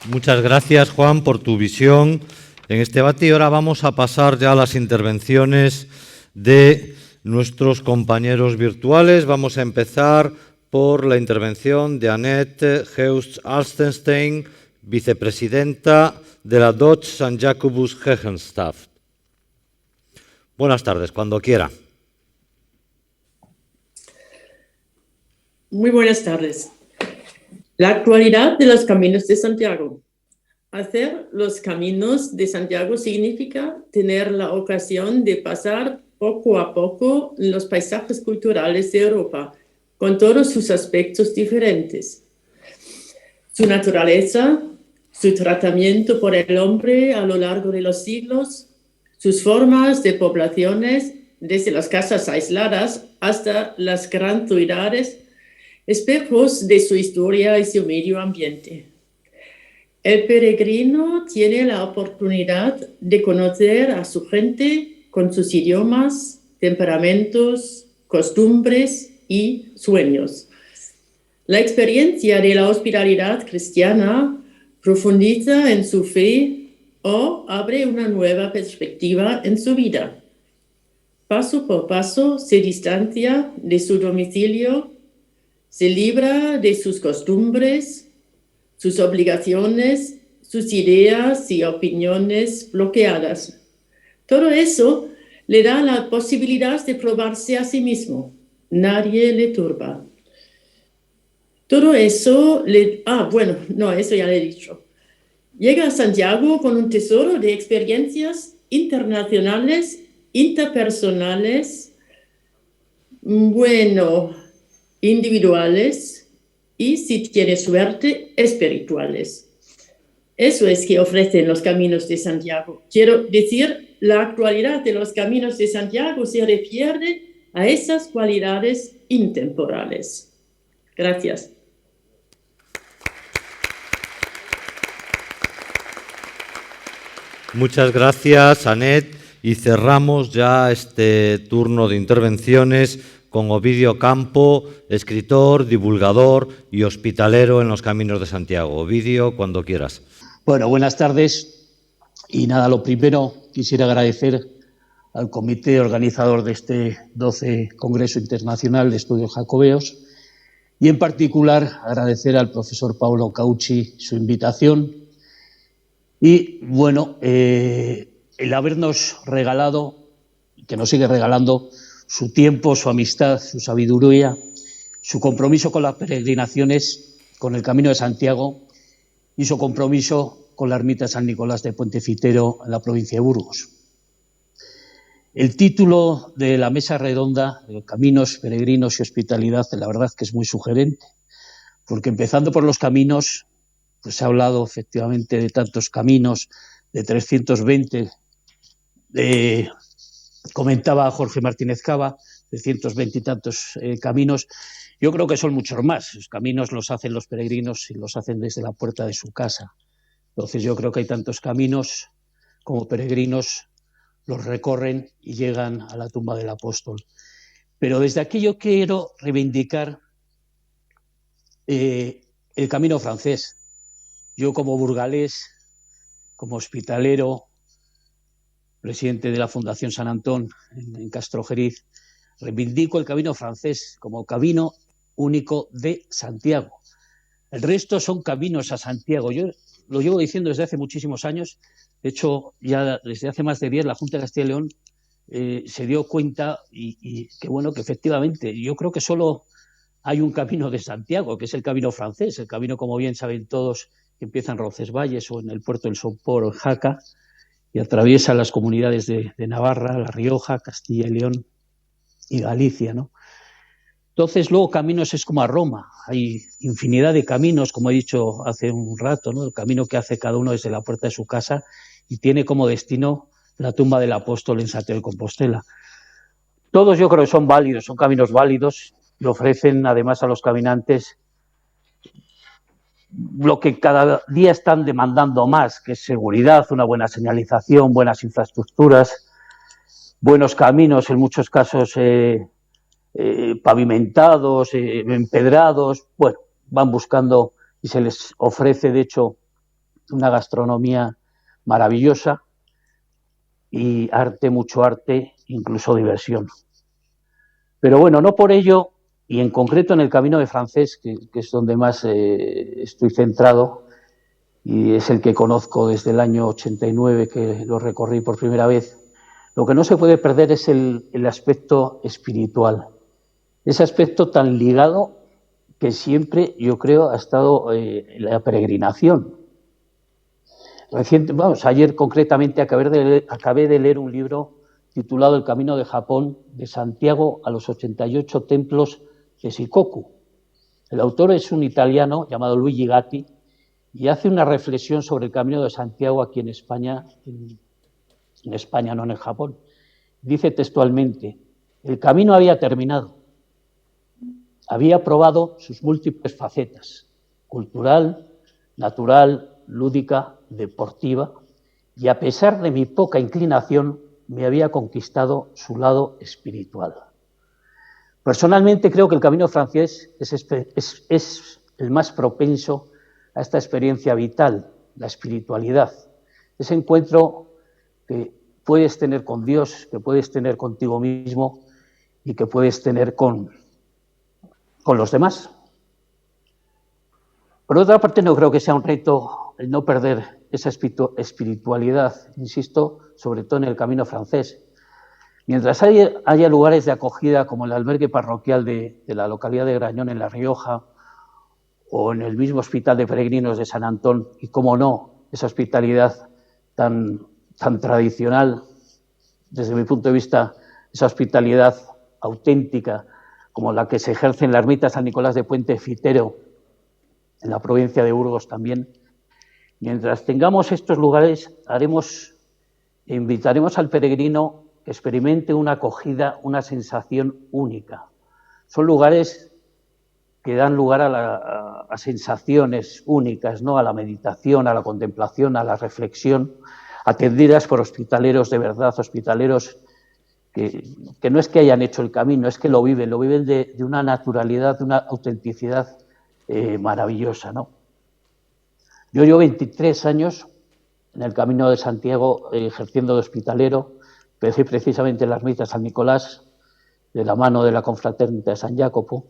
Muchas gracias, Juan, por tu visión en este debate. Y ahora vamos a pasar ya a las intervenciones de nuestros compañeros virtuales. Vamos a empezar por la intervención de Annette Geust-Alstenstein, vicepresidenta de la Deutsche St. Jacobus Kirchenschaft. Buenas tardes, cuando quiera. Muy buenas tardes. La actualidad de los caminos de Santiago. Hacer los caminos de Santiago significa tener la ocasión de pasar poco a poco los paisajes culturales de Europa, con todos sus aspectos diferentes. Su naturaleza, su tratamiento por el hombre a lo largo de los siglos, sus formas de poblaciones, desde las casas aisladas hasta las grandes ciudades, espejos de su historia y su medio ambiente. El peregrino tiene la oportunidad de conocer a su gente con sus idiomas, temperamentos, costumbres y sueños. La experiencia de la hospitalidad cristiana profundiza en su fe o abre una nueva perspectiva en su vida. Paso por paso se distancia de su domicilio, se libra de sus costumbres, sus obligaciones, sus ideas y opiniones bloqueadas. Todo eso le da la posibilidad de probarse a sí mismo. Nadie le turba. Todo eso eso ya lo he dicho. Llega a Santiago con un tesoro de experiencias internacionales, interpersonales, individuales y, si tiene suerte, espirituales. Eso es que ofrecen los caminos de Santiago. Quiero decir, la actualidad de los caminos de Santiago se refiere a esas cualidades intemporales. Gracias. Muchas gracias, Annette. Y cerramos ya este turno de intervenciones con Ovidio Campo, escritor, divulgador y hospitalero en los Caminos de Santiago. Ovidio, cuando quieras. Bueno, buenas tardes. Y nada, lo primero quisiera agradecer al comité organizador de este 12 Congreso Internacional de Estudios Jacobeos y en particular agradecer al profesor Paolo Cauchi su invitación y, bueno, el habernos regalado, que nos sigue regalando, su tiempo, su amistad, su sabiduría, su compromiso con las peregrinaciones, con el Camino de Santiago y su compromiso con la ermita San Nicolás de Puente Fitero en la provincia de Burgos. El título de la mesa redonda, Caminos, Peregrinos y Hospitalidad, la verdad que es muy sugerente, porque empezando por los caminos, pues se ha hablado efectivamente de tantos caminos, de 320, comentaba Jorge Martínez Cava, 320 y tantos caminos. Yo creo que son muchos más. Los caminos los hacen los peregrinos y los hacen desde la puerta de su casa. Entonces yo creo que hay tantos caminos como peregrinos los recorren y llegan a la tumba del apóstol. Pero desde aquí yo quiero reivindicar el camino francés. Yo como burgalés, como hospitalero, presidente de la Fundación San Antón en Castrojeriz, reivindico el camino francés como camino único de Santiago. El resto son caminos a Santiago. Yo lo llevo diciendo desde hace muchísimos años. De hecho, ya desde hace más de 10 la Junta de Castilla y León se dio cuenta y que, bueno, que efectivamente yo creo que solo hay un camino de Santiago, que es el camino francés. El camino, como bien saben todos, que empieza en Roncesvalles o en el puerto del Sompor o en Jaca y atraviesa las comunidades de Navarra, La Rioja, Castilla y León y Galicia, ¿no? Entonces, luego caminos es como a Roma. Hay infinidad de caminos, como he dicho hace un rato, ¿no? El camino que hace cada uno desde la puerta de su casa y tiene como destino la tumba del apóstol en Santiago de Compostela. Todos yo creo que son válidos, son caminos válidos y ofrecen además a los caminantes lo que cada día están demandando más, que es seguridad, una buena señalización, buenas infraestructuras, buenos caminos, en muchos casos pavimentados, empedrados. Bueno, van buscando y se les ofrece, de hecho, una gastronomía maravillosa y arte, mucho arte, incluso diversión. Pero bueno, no por ello y en concreto en el Camino de Francés, que es donde más estoy centrado, y es el que conozco desde el año 89, que lo recorrí por primera vez. Lo que no se puede perder es el aspecto espiritual, ese aspecto tan ligado que siempre, yo creo, ha estado en la peregrinación. Ayer concretamente acabé de leer un libro titulado El Camino de Japón, de Santiago a los 88 templos de Shikoku. El autor es un italiano llamado Luigi Gatti y hace una reflexión sobre el Camino de Santiago aquí en España, en España, no en el Japón. Dice textualmente: el camino había terminado, había probado sus múltiples facetas, cultural, natural, lúdica, deportiva, y a pesar de mi poca inclinación, me había conquistado su lado espiritual. Personalmente creo que el Camino francés es el más propenso a esta experiencia vital, la espiritualidad, ese encuentro que puedes tener con Dios, que puedes tener contigo mismo y que puedes tener con los demás. Por otra parte, no creo que sea un reto el no perder esa espiritualidad, insisto, sobre todo en el Camino francés. Mientras haya lugares de acogida como el albergue parroquial de la localidad de Grañón, en La Rioja, o en el mismo Hospital de Peregrinos de San Antón, y cómo no, esa hospitalidad tan tradicional, desde mi punto de vista, esa hospitalidad auténtica, como la que se ejerce en la ermita San Nicolás de Puente Fitero, en la provincia de Burgos también. Mientras tengamos estos lugares, invitaremos al peregrino que experimente una acogida, una sensación única. Son lugares que dan lugar a sensaciones únicas, ¿no? A la meditación, a la contemplación, a la reflexión, atendidas por hospitaleros de verdad, hospitaleros que no es que hayan hecho el camino, es que lo viven de una naturalidad, de una autenticidad maravillosa, ¿no? Yo llevo 23 años en el Camino de Santiago ejerciendo de hospitalero. Empecé precisamente en la ermita San Nicolás, de la mano de la confraternita de San Jacopo,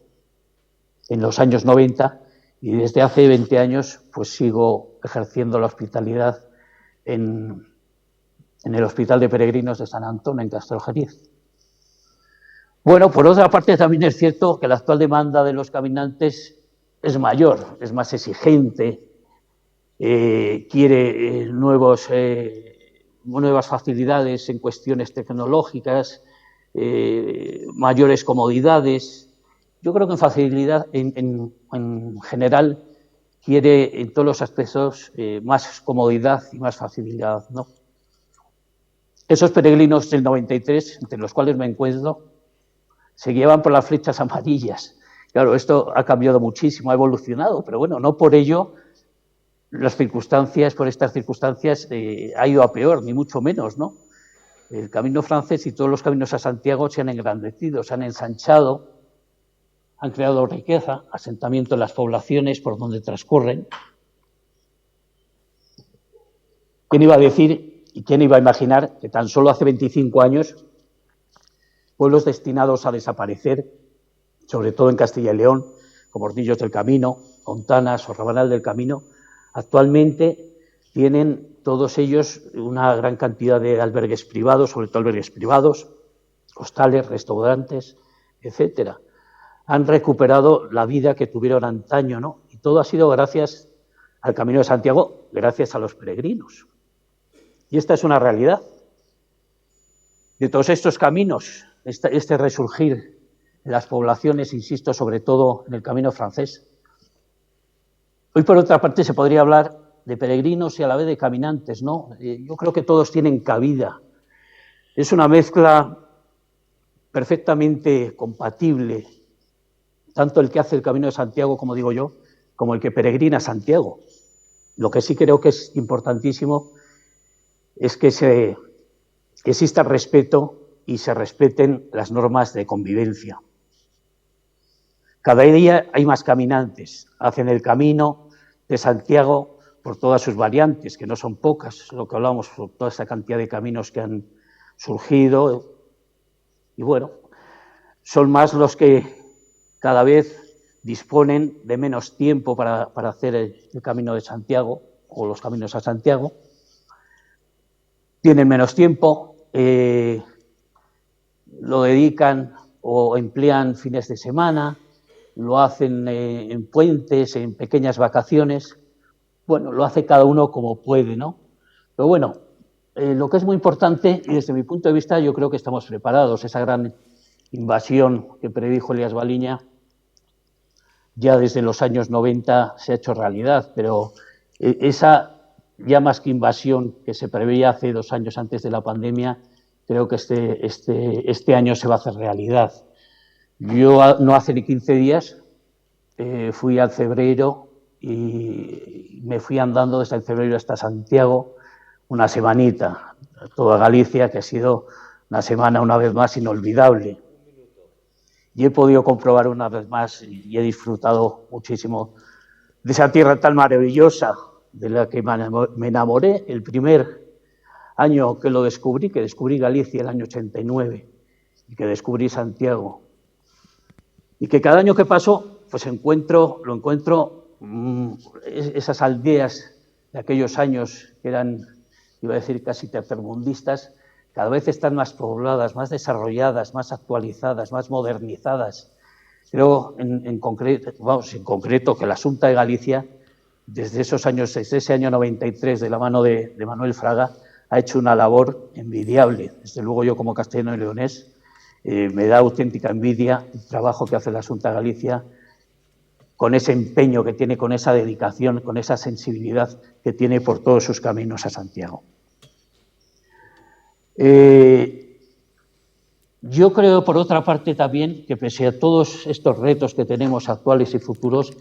en los años 90, y desde hace 20 años pues sigo ejerciendo la hospitalidad en el Hospital de Peregrinos de San Antón, en Castrojeriz. Bueno, por otra parte, también es cierto que la actual demanda de los caminantes es mayor, es más exigente, quiere nuevas facilidades en cuestiones tecnológicas, mayores comodidades. Yo creo que en facilidad, en general, quiere en todos los aspectos más comodidad y más facilidad, ¿no? Esos peregrinos del 93, entre los cuales me encuentro, se guiaban por las flechas amarillas. Claro, esto ha cambiado muchísimo, ha evolucionado, pero bueno, no por ello por estas circunstancias ha ido a peor, ni mucho menos, ¿no? El Camino francés y todos los caminos a Santiago se han engrandecido, se han ensanchado, han creado riqueza, asentamiento en las poblaciones por donde transcurren. ¿Quién iba a decir y quién iba a imaginar que tan solo hace 25 años pueblos destinados a desaparecer, sobre todo en Castilla y León, como Hornillos del Camino, Fontanas o Rabanal del Camino, actualmente tienen todos ellos una gran cantidad de albergues privados, sobre todo albergues privados, hostales, restaurantes, etcétera. Han recuperado la vida que tuvieron antaño, ¿no? Y todo ha sido gracias al Camino de Santiago, gracias a los peregrinos. Y esta es una realidad. De todos estos caminos, este resurgir en las poblaciones, insisto, sobre todo en el Camino francés. Hoy, por otra parte, se podría hablar de peregrinos y a la vez de caminantes, ¿no? Yo creo que todos tienen cabida. Es una mezcla perfectamente compatible, tanto el que hace el Camino de Santiago, como digo yo, como el que peregrina a Santiago. Lo que sí creo que es importantísimo es que exista respeto y se respeten las normas de convivencia. Cada día hay más caminantes, hacen el Camino de Santiago por todas sus variantes, que no son pocas, lo que hablamos, por toda esa cantidad de caminos que han surgido. Y bueno, son más los que cada vez disponen de menos tiempo para hacer el Camino de Santiago o los caminos a Santiago. Tienen menos tiempo, lo dedican o emplean fines de semana, lo hacen en puentes, en pequeñas vacaciones. Bueno, lo hace cada uno como puede, ¿no? Pero bueno, lo que es muy importante, y desde mi punto de vista yo creo que estamos preparados, esa gran invasión que predijo Elías Baliña, ya desde los años 90 se ha hecho realidad, pero esa ya más que invasión que se preveía hace 2 años antes de la pandemia, creo que este año se va a hacer realidad. Yo no hace ni 15 días fui al Cebreiro y me fui andando desde el Cebreiro hasta Santiago una semanita, toda Galicia, que ha sido una semana una vez más inolvidable. Y he podido comprobar una vez más y he disfrutado muchísimo de esa tierra tan maravillosa de la que me enamoré el primer año que lo descubrí, que descubrí Galicia el año 89 y que descubrí Santiago. Y que cada año que paso, pues lo encuentro esas aldeas de aquellos años que eran, iba a decir, casi tercermundistas, cada vez están más pobladas, más desarrolladas, más actualizadas, más modernizadas. Creo en concreto que la Xunta de Galicia, desde ese año 93, de la mano de Manuel Fraga, ha hecho una labor envidiable. Desde luego yo, como castellano y leonés, me da auténtica envidia el trabajo que hace la Xunta de Galicia, con ese empeño que tiene, con esa dedicación, con esa sensibilidad que tiene por todos sus caminos a Santiago. Yo creo, por otra parte, también que pese a todos estos retos que tenemos actuales y futuros,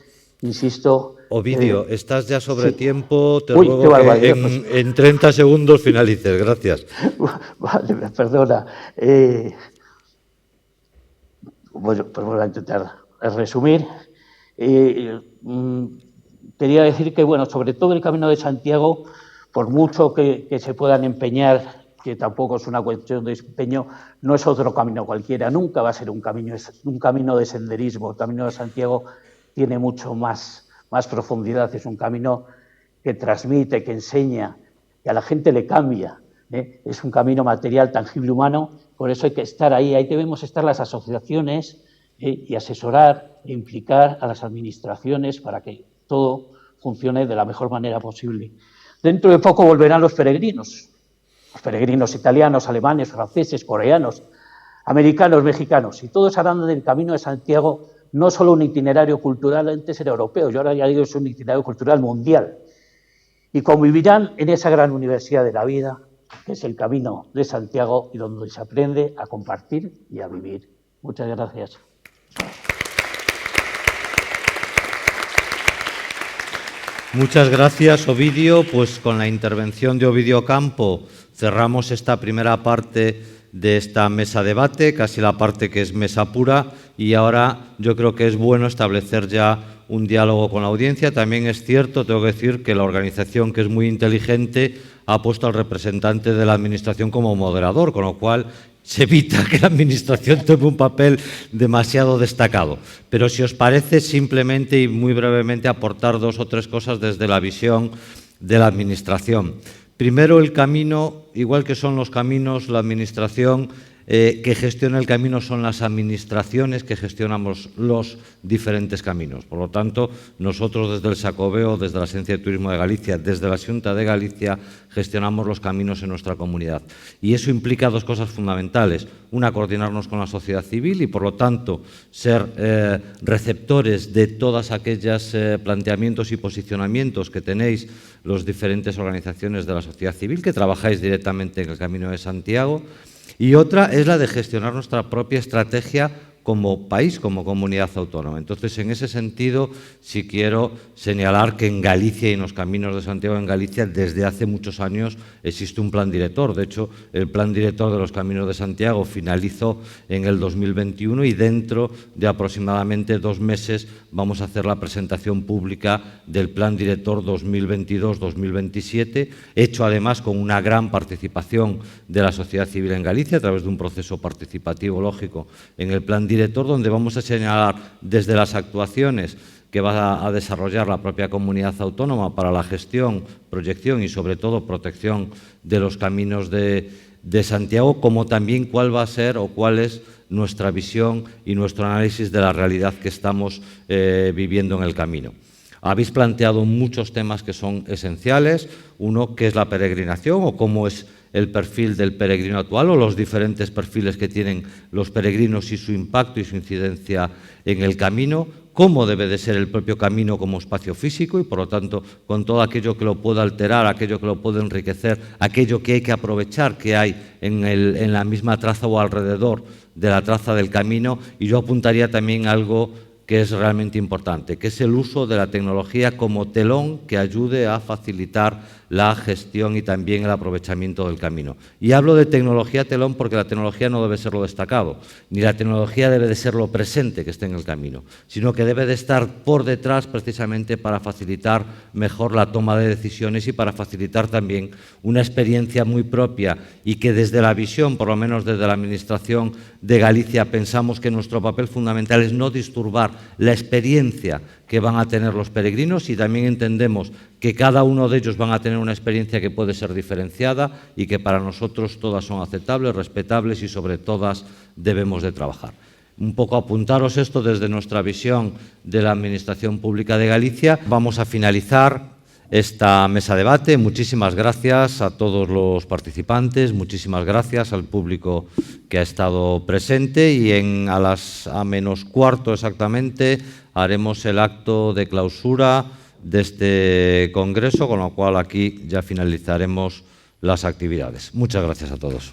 insisto... Ovidio, estás ya sobre tiempo, te uy, ruego que en 30 segundos finalices, gracias. Vale, perdona. Bueno, pues voy a intentar resumir. Quería decir que, bueno, sobre todo el Camino de Santiago, por mucho que se puedan empeñar, que tampoco es una cuestión de empeño, no es otro camino cualquiera, nunca va a ser un camino de senderismo. El Camino de Santiago tiene mucho más profundidad, es un camino que transmite, que enseña, que a la gente le cambia, es un camino material, tangible, humano, por eso hay que estar ahí debemos estar las asociaciones y asesorar e implicar a las administraciones para que todo funcione de la mejor manera posible. Dentro de poco volverán los peregrinos italianos, alemanes, franceses, coreanos, americanos, mexicanos, y todos harán del Camino de Santiago no solo un itinerario cultural, antes era europeo, yo ahora ya digo es un itinerario cultural mundial, y convivirán en esa gran universidad de la vida, que es el Camino de Santiago, y donde se aprende a compartir y a vivir. Muchas gracias. Muchas gracias, Ovidio. Pues con la intervención de Ovidio Campo cerramos esta primera parte de esta mesa debate, casi la parte que es mesa pura, y ahora yo creo que es bueno establecer ya un diálogo con la audiencia. También es cierto, tengo que decir, que la organización, que es muy inteligente, ha puesto al representante de la Administración como moderador, con lo cual se evita que la Administración tome un papel demasiado destacado. Pero si os parece, simplemente y muy brevemente aportar 2 o 3 cosas desde la visión de la Administración. Primero, el camino, igual que son los caminos, la Administración que gestiona el camino son las administraciones que gestionamos los diferentes caminos. Por lo tanto, nosotros desde el Xacobeo, desde la Agencia de Turismo de Galicia, desde la Xunta de Galicia, gestionamos los caminos en nuestra comunidad. Y eso implica 2 cosas fundamentales. Una, coordinarnos con la sociedad civil y, por lo tanto, ser receptores de todas aquellas planteamientos y posicionamientos que tenéis las diferentes organizaciones de la sociedad civil que trabajáis directamente en el Camino de Santiago. Y otra es la de gestionar nuestra propia estrategia como país, como comunidad autónoma. Entonces, en ese sentido, sí quiero señalar que en Galicia y en los caminos de Santiago en Galicia, desde hace muchos años existe un plan director. De hecho, el plan director de los caminos de Santiago finalizó en el 2021 y dentro de aproximadamente 2 meses vamos a hacer la presentación pública del Plan Director 2022-2027, hecho además con una gran participación de la sociedad civil en Galicia a través de un proceso participativo lógico en el Plan Director, donde vamos a señalar desde las actuaciones que va a desarrollar la propia comunidad autónoma para la gestión, proyección y, sobre todo, protección de los caminos de Santiago, como también cuál va a ser o cuál es nuestra visión y nuestro análisis de la realidad que estamos viviendo en el camino. Habéis planteado muchos temas que son esenciales. Uno, ¿qué es la peregrinación o cómo es el perfil del peregrino actual o los diferentes perfiles que tienen los peregrinos y su impacto y su incidencia en el camino? Cómo debe de ser el propio camino como espacio físico y, por lo tanto, con todo aquello que lo pueda alterar, aquello que lo puede enriquecer, aquello que hay que aprovechar que hay en la misma traza o alrededor de la traza del camino. Y yo apuntaría también algo que es realmente importante, que es el uso de la tecnología como telón que ayude a facilitar la gestión y también el aprovechamiento del camino. Y hablo de tecnología telón porque la tecnología no debe ser lo destacado, ni la tecnología debe de ser lo presente que esté en el camino, sino que debe de estar por detrás precisamente para facilitar mejor la toma de decisiones y para facilitar también una experiencia muy propia y que desde la visión, por lo menos desde la Administración de Galicia, pensamos que nuestro papel fundamental es no disturbar la experiencia que van a tener los peregrinos y también entendemos que cada uno de ellos van a tener una experiencia que puede ser diferenciada y que para nosotros todas son aceptables, respetables y sobre todas debemos de trabajar. Un poco apuntaros esto desde nuestra visión de la Administración Pública de Galicia. Vamos a finalizar esta mesa de debate. Muchísimas gracias a todos los participantes, muchísimas gracias al público que ha estado presente y a menos cuarto exactamente haremos el acto de clausura de este congreso, con lo cual aquí ya finalizaremos las actividades. Muchas gracias a todos.